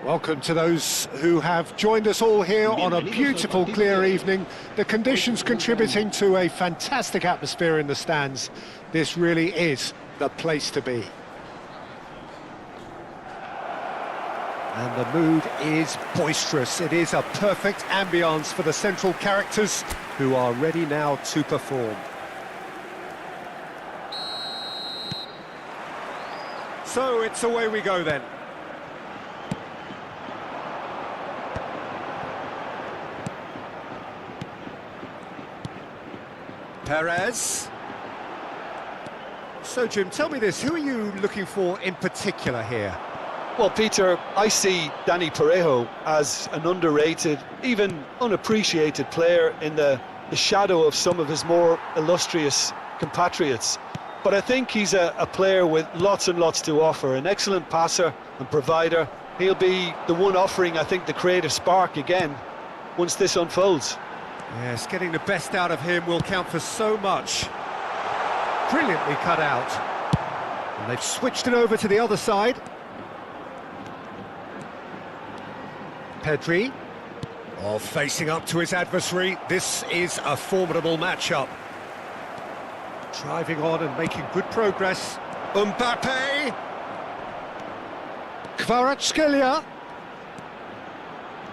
Welcome to those who have joined us all here on a beautiful, clear evening. The conditions contributing to a fantastic atmosphere in the stands. This really is the place to be. And the mood is boisterous. It is a perfect ambience for the central characters who are ready now to perform. So it's away we go then. Perez. So, Jim, tell me this, who are you looking for in particular here? Well, Peter, I see Dani Parejo as an underrated, even unappreciated player in the shadow of some of his more illustrious compatriots. But I think he's a player with lots and lots to offer, an excellent passer and provider. He'll be the one offering, I think, the creative spark again once this unfolds. Yes, getting the best out of him will count for so much. Brilliantly cut out. And they've switched it over to the other side. Pedri. Oh, facing up to his adversary. This is a formidable matchup. Driving on and making good progress. Mbappe. Kvaratskhelia.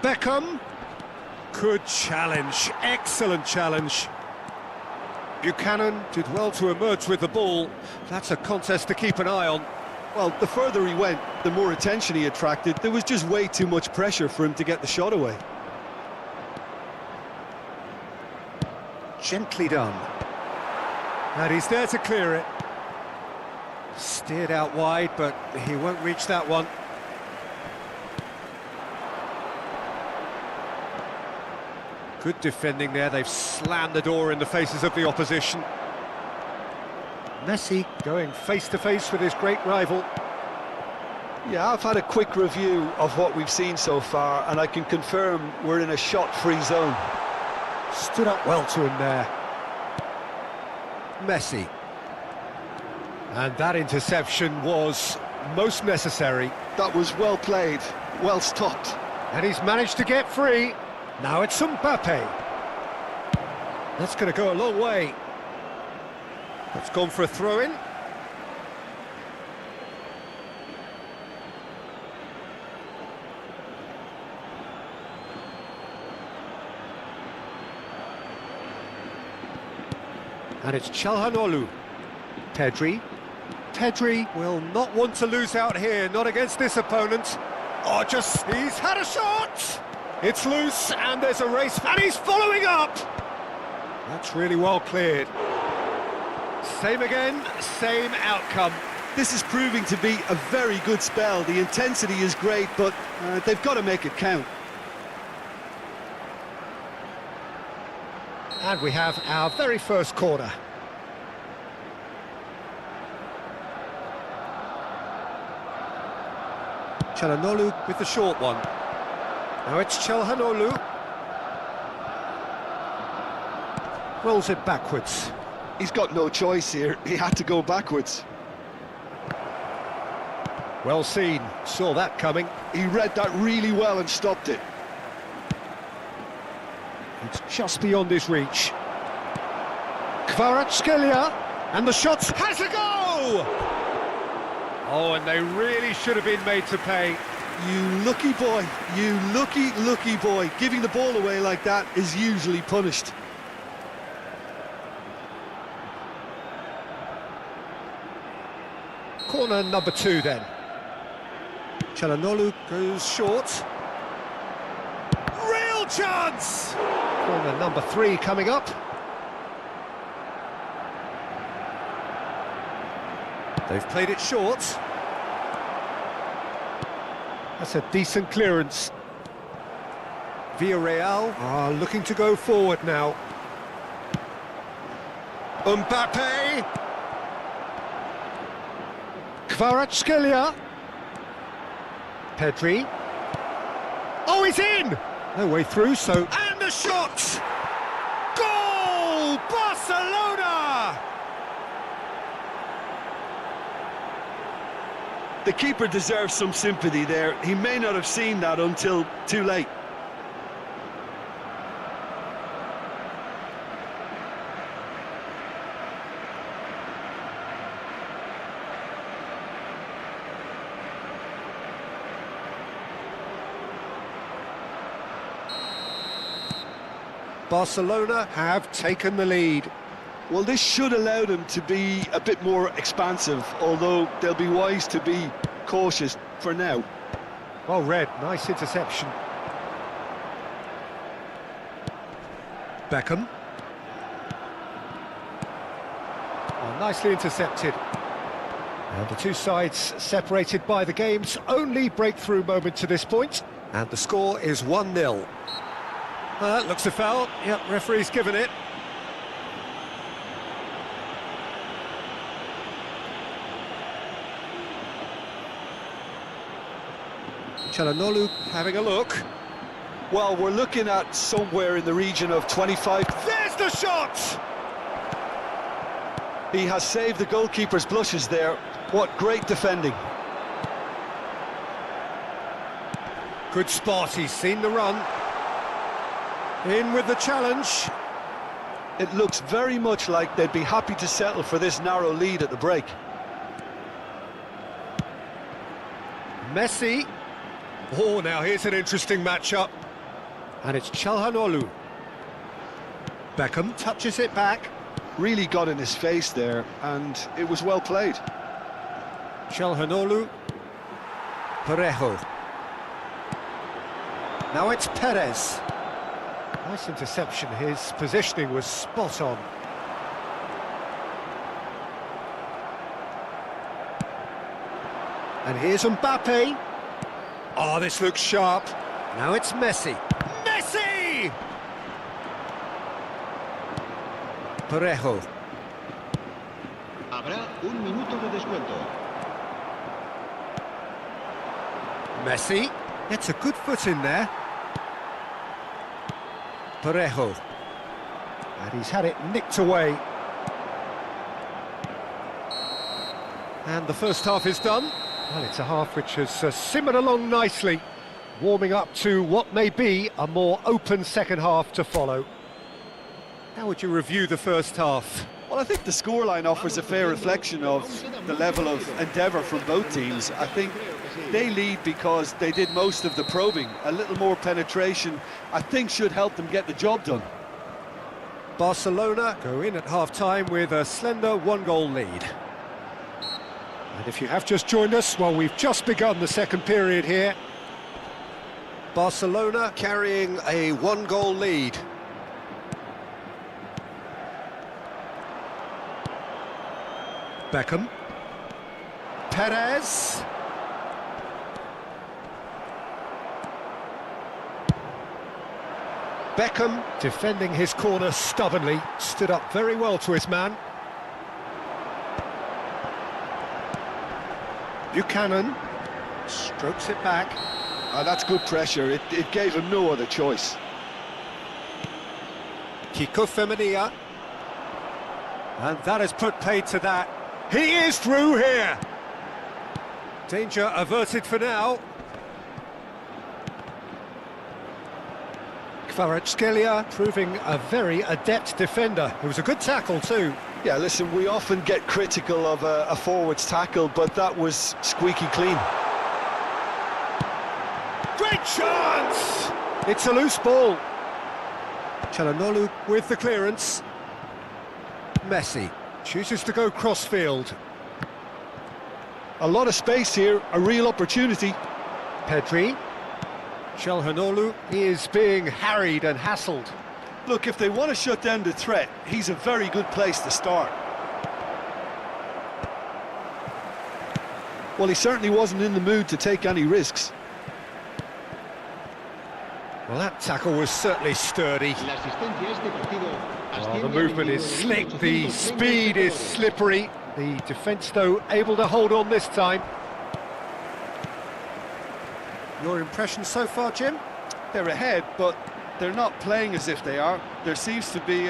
Beckham. Good challenge, excellent challenge. Buchanan did well to emerge with the ball. That's a contest to keep an eye on. Well, the further he went, the more attention he attracted. There was just way too much pressure for him to get the shot away. Gently done. And he's there to clear it. Steered out wide, but he won't reach that one. Good defending there, they've slammed the door in the faces of the opposition. Messi going face-to-face with his great rival. Yeah, I've had a quick review of what we've seen so far, and I can confirm we're in a shot-free zone. Stood up well to him there. Messi. And that interception was most necessary. That was well played, well stopped. And he's managed to get free. Now it's Mbappe. That's going to go a long way. That's gone for a throw-in. And it's Çalhanoğlu. Pedri. Pedri will not want to lose out here, not against this opponent. Oh, he's had a shot! It's loose, and there's a race, and he's following up! That's really well cleared. Same again, same outcome. This is proving to be a very good spell. The intensity is great, but they've got to make it count. And we have our very first corner. Çalhanoğlu with the short one. Now it's Çalhanoğlu. Rolls it backwards. He's got no choice here. He had to go backwards. Well seen. Saw that coming. He read that really well and stopped it. It's just beyond his reach. Kvaratskhelia, and the shot has a go! Oh, and they really should have been made to pay. You lucky boy, you lucky boy. Giving the ball away like that is usually punished. Corner number 2 then. Çalhanoğlu goes short. Real chance! Corner number 3 coming up. They've played it short. That's a decent clearance. Villarreal are looking to go forward now. Mbappe! Kvaratskhelia. Pedri. Oh, he's in! No way through, so... And the shot! Goal! Barcelona! The keeper deserves some sympathy there. He may not have seen that until too late. Barcelona have taken the lead. Well, this should allow them to be a bit more expansive, although they'll be wise to be cautious for now. Well read, nice interception. Beckham. Oh, nicely intercepted. And the two sides separated by the game's only breakthrough moment to this point. And the score is 1-0. That looks a foul. Yep, referee's given it. Çalhanoğlu having a look. Well, we're looking at somewhere in the region of 25. There's the shot! He has saved the goalkeeper's blushes there. What great defending. Good spot, he's seen the run. In with the challenge. It looks very much like they'd be happy to settle for this narrow lead at the break. Messi. Oh, now here's an interesting matchup. And it's Çalhanoğlu. Beckham touches it back. Really got in his face there, and it was well played. Çalhanoğlu. Parejo. Now it's Perez. Nice interception, his positioning was spot on. And here's Mbappe. Oh, this looks sharp. Now it's Messi. Messi! Parejo. Habrá un minuto de descuento. Messi gets a good foot in there. Parejo. And he's had it nicked away. And the first half is done. Well, it's a half which has simmered along nicely, warming up to what may be a more open second half to follow. How would you review the first half? Well, I think the scoreline offers a fair reflection of the level of endeavour from both teams. I think they lead because they did most of the probing. A little more penetration, I think, should help them get the job done. Barcelona go in at half-time with a slender one-goal lead. And if you have just joined us, well, we've just begun the second period here. Barcelona carrying a one-goal lead. Beckham. Perez. Beckham, defending his corner stubbornly, stood up very well to his man. Buchanan strokes it back. That's good pressure. It gave him no other choice. Kiko Femenia. And that has put paid to that. He is through here. Danger averted for now. Kvaratskhelia proving a very adept defender. It was a good tackle too. Yeah, listen, we often get critical of a forward's tackle, but that was squeaky clean. Great chance! It's a loose ball. Çalhanoğlu with the clearance. Messi chooses to go crossfield. A lot of space here, a real opportunity. Pedri. Çalhanoğlu is being harried and hassled. Look, if they want to shut down the threat, he's a very good place to start. Well, he certainly wasn't in the mood to take any risks. Well, that tackle was certainly sturdy. Oh, the movement is slick, the speed is slippery. The defence, though, able to hold on this time. Your impression so far, Jim? They're ahead, but they're not playing as if they are. There seems to be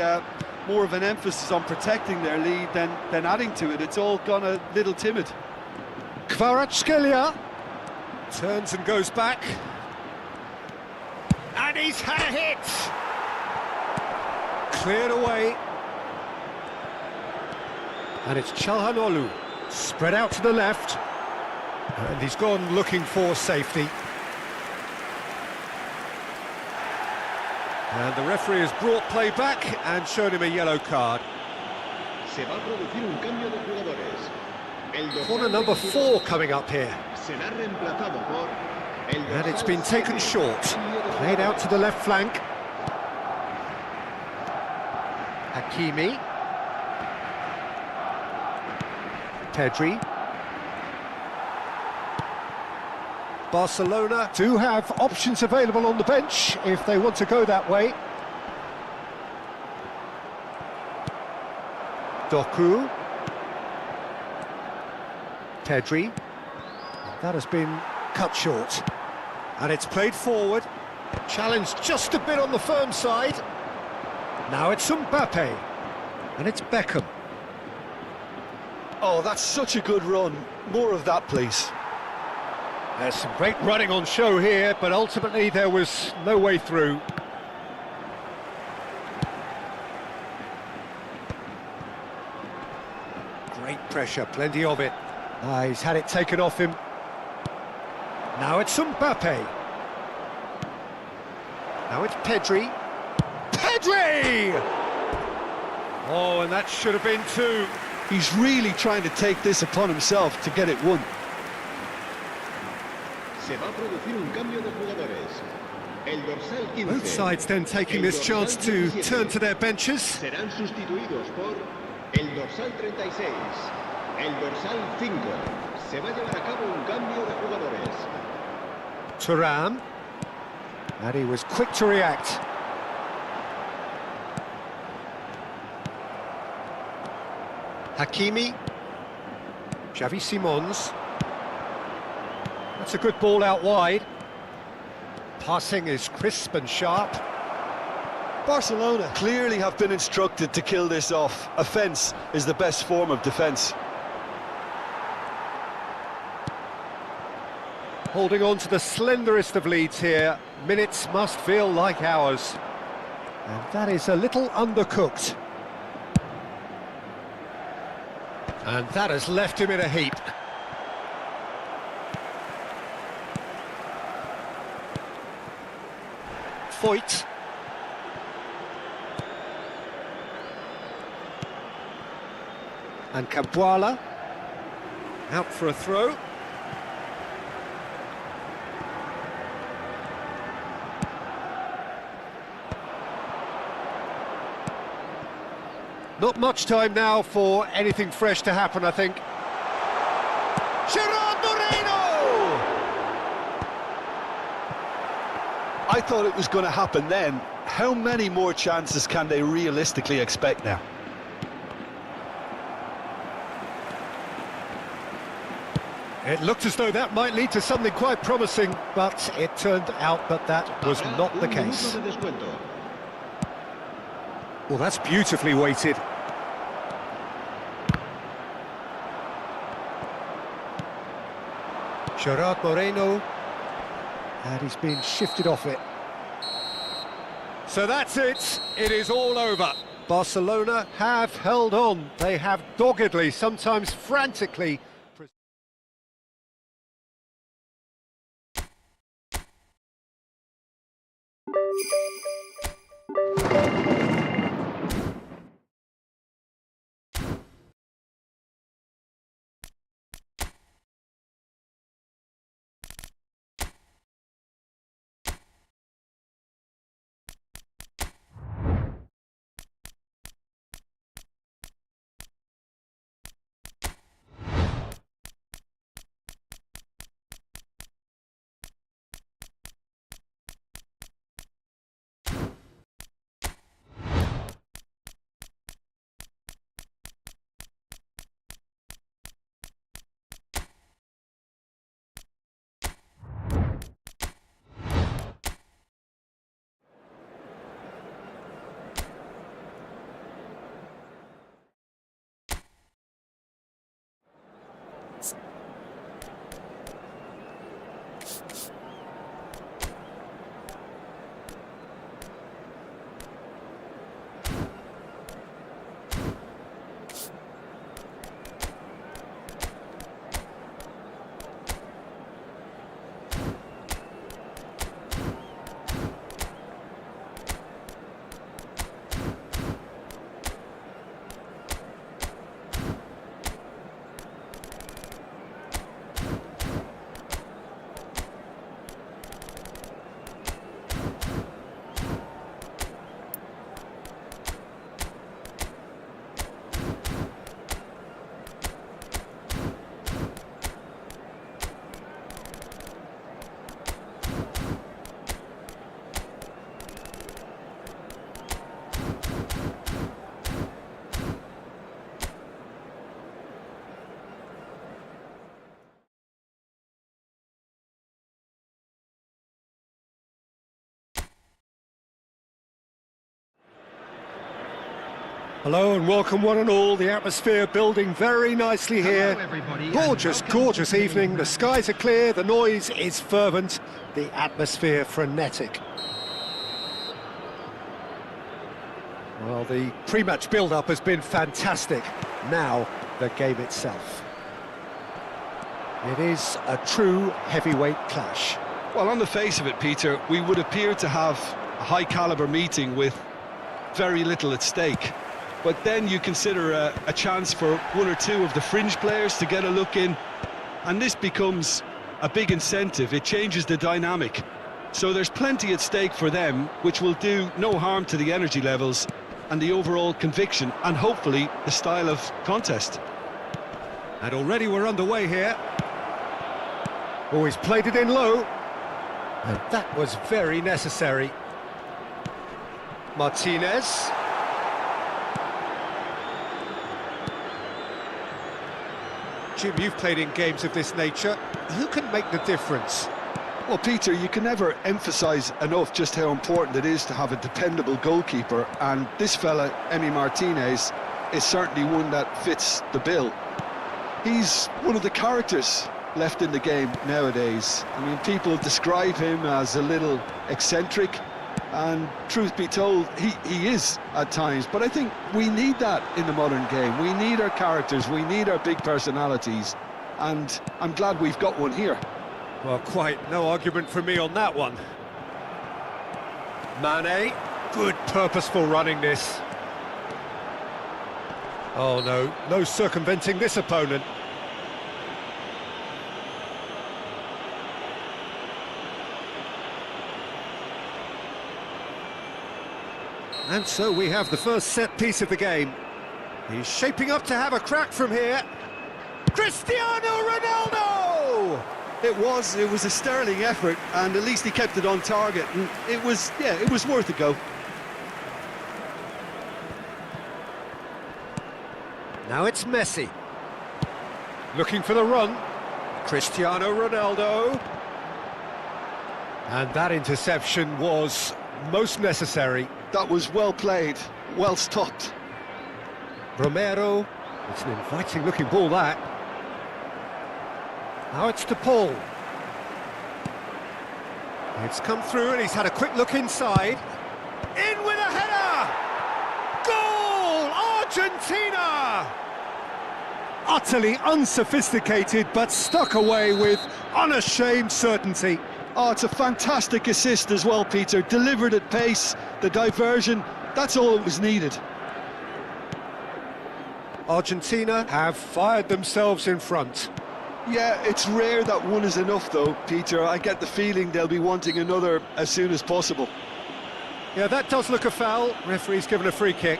more of an emphasis on protecting their lead than adding to it. It's all gone a little timid. Kvaratskhelia turns and goes back. And he's had a hit! Cleared away. And it's Çalhanoğlu, spread out to the left. And he's gone looking for safety. And the referee has brought play back and shown him a yellow card. Se va a producir un cambio de jugadores. Corner number 4 coming up here. Será reemplazado por el And it's been dorsal taken 7. short. Played out to the left flank. Hakimi. Pedri. Barcelona do have options available on the bench if they want to go that way. Doku. Pedri. That has been cut short. And it's played forward. Challenged just a bit on the firm side. Now it's Mbappe. And it's Beckham. Oh, that's such a good run. More of that, please. There's some great running on show here, but ultimately there was no way through. Great pressure, plenty of it. He's had it taken off him. Now it's Mbappe. Now it's Pedri. Pedri! Oh, and that should have been 2. He's really trying to take this upon himself to get it won. Se va a producir un cambio de jugadores. El dorsal 15. Both sides then taking this chance to turn to their benches. Serán sustituidos por el dorsal 36, el dorsal 5. Se va a llevar a cabo un cambio de jugadores. Thuram. And he was quick to react. Hakimi. Xavi Simons. That's a good ball out wide. Passing is crisp and sharp. Barcelona clearly have been instructed to kill this off. Offence is the best form of defence. Holding on to the slenderest of leads here. Minutes must feel like hours. And that is a little undercooked. And that has left him in a heap. Foyt. And Kabwala. Out for a throw. Not much time now for anything fresh to happen, I think. I thought it was going to happen then. How many more chances can they realistically expect now? It looked as though that might lead to something quite promising, but it turned out that that was not the case. Well, that's beautifully weighted. Gerard Moreno, and he's been shifted off it. So that's it, it is all over. Barcelona have held on, they have doggedly, sometimes frantically. Hello and welcome one and all, the atmosphere building very nicely here. Gorgeous, gorgeous evening, the skies are clear, the noise is fervent, the atmosphere frenetic. Well, the pre-match build-up has been fantastic. Now, the game itself. It is a true heavyweight clash. Well, on the face of it, Peter, we would appear to have a high-caliber meeting with very little at stake. But then you consider a chance for one or two of the fringe players to get a look in, and this becomes a big incentive. It changes the dynamic. So there's plenty at stake for them, which will do no harm to the energy levels and the overall conviction, and hopefully the style of contest. And already we're underway here. Oh, he's played it in low. And that was very necessary. Martinez. Jim, you've played in games of this nature. Who can make the difference? Well, Peter, you can never emphasise enough just how important it is to have a dependable goalkeeper, and this fella, Emi Martinez, is certainly one that fits the bill. He's one of the characters left in the game nowadays. I mean, people describe him as a little eccentric, and truth be told, he is at times. But I think we need that in the modern game. We need our characters, we need our big personalities, and I'm glad we've got one here. Well, quite no argument from me on that one. Mane, good purposeful running this. Oh no, no circumventing this opponent. And so we have the first set piece of the game. He's shaping up to have a crack from here. Cristiano Ronaldo! It was a sterling effort, and at least he kept it on target, and it was worth a go. Now it's Messi. Looking for the run. Cristiano Ronaldo. And that interception was most necessary. That was well played, well stopped. Romero. It's an inviting looking ball, that. Now it's to Paul. It's come through and he's had a quick look inside. In with a header! Goal! Argentina! Utterly unsophisticated, but stuck away with unashamed certainty. Oh, it's a fantastic assist as well, Peter. Delivered at pace, the diversion, that's all that was needed. Argentina have fired themselves in front. Yeah, it's rare that one is enough though, Peter. I get the feeling they'll be wanting another as soon as possible. Yeah, that does look a foul. Referee's given a free kick.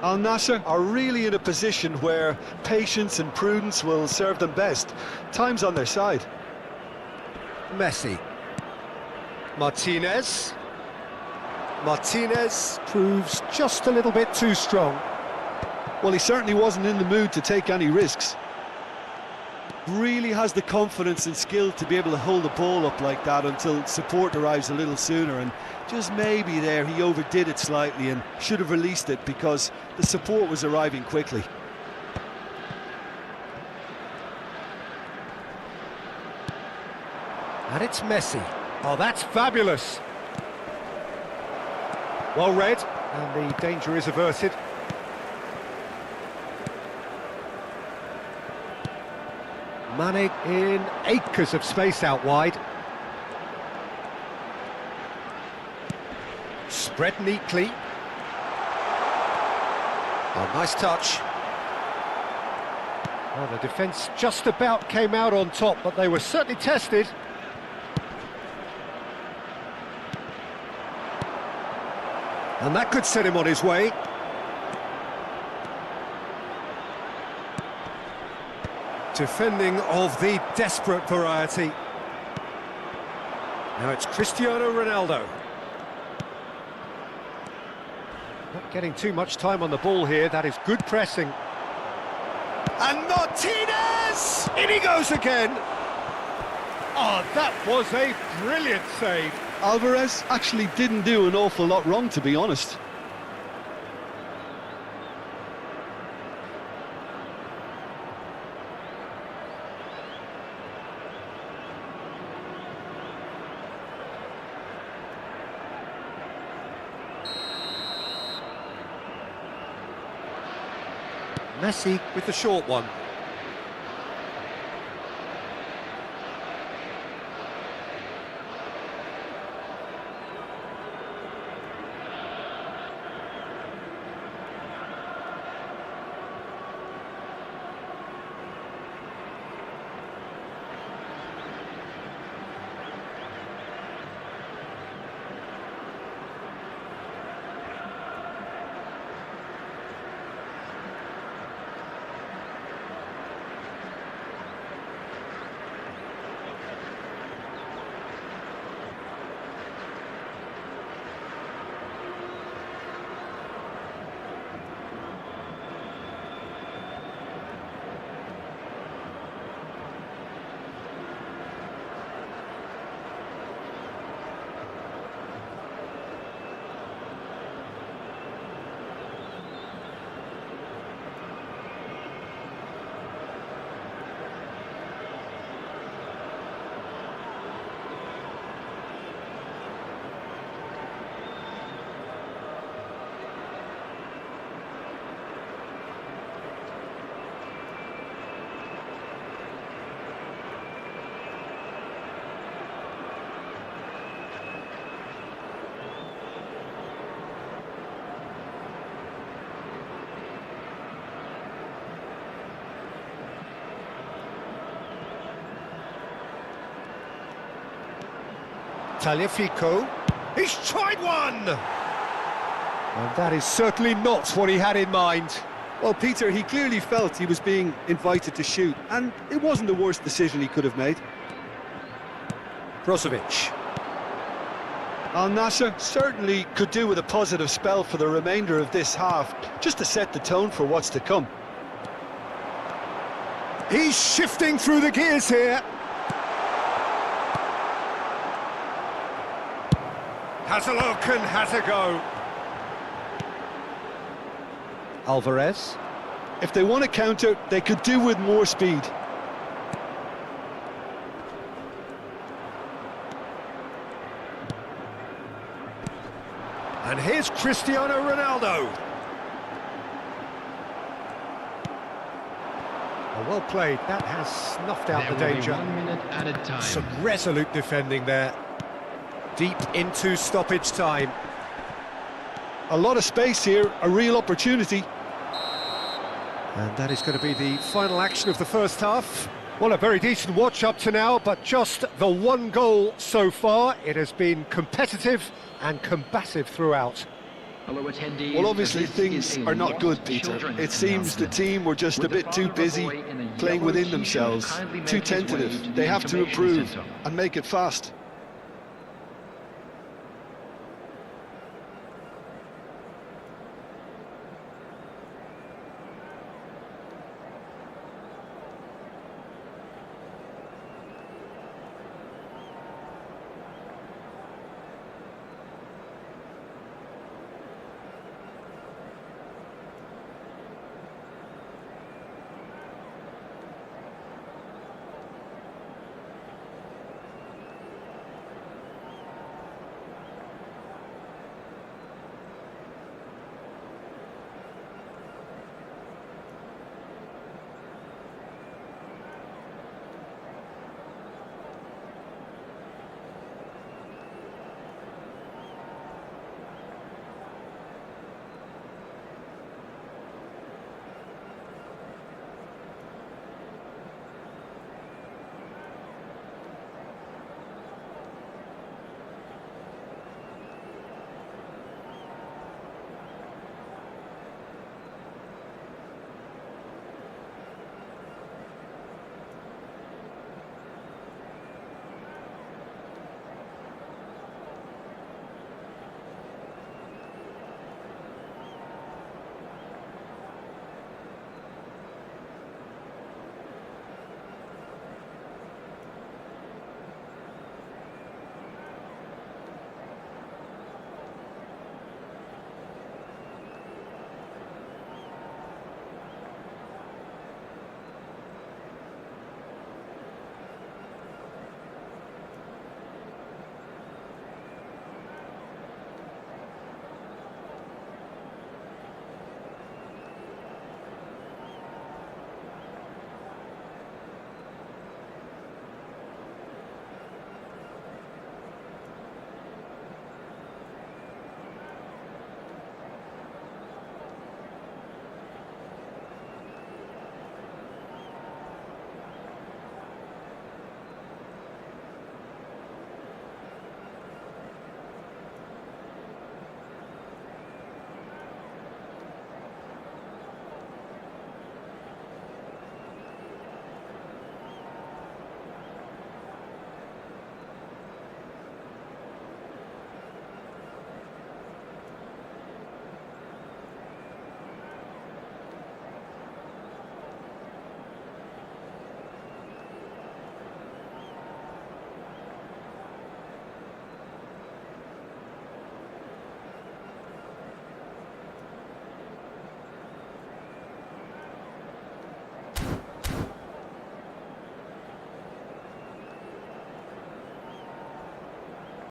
Al Nassr are really in a position where patience and prudence will serve them best. Time's on their side. Messi. Martinez. Martinez proves just a little bit too strong. Well, he certainly wasn't in the mood to take any risks. Really has the confidence and skill to be able to hold the ball up like that until support arrives a little sooner, and just maybe there he overdid it slightly and should have released it because the support was arriving quickly. And it's Messi. Oh, that's fabulous. Well read, and the danger is averted. Mane in acres of space out wide. Spread neatly. Oh, nice touch. Well, the defence just about came out on top, but they were certainly tested. And that could set him on his way. Defending of the desperate variety. Now it's Cristiano Ronaldo. Not getting too much time on the ball here. That is good pressing. And Martinez! In he goes again. Oh, that was a brilliant save. Alvarez actually didn't do an awful lot wrong, to be honest. Messi with the short one. Tagliafico. He's tried one! And that is certainly not what he had in mind. Well, Peter, he clearly felt he was being invited to shoot, and it wasn't the worst decision he could have made. Brozovic. Al Nassr certainly could do with a positive spell for the remainder of this half, just to set the tone for what's to come. He's shifting through the gears here. Has a look and has a go. Alvarez. If they want to counter, they could do with more speed. And here's Cristiano Ronaldo. Oh, well played. That has snuffed out the danger. 1 minute added time. Some resolute defending there. Deep into stoppage time. A lot of space here, a real opportunity. And that is going to be the final action of the first half. Well, a very decent watch up to now, but just the one goal so far. It has been competitive and combative throughout. Well, obviously things are not good, Peter. It seems the team were just a bit too busy playing within themselves, too tentative. They have to improve and make it fast.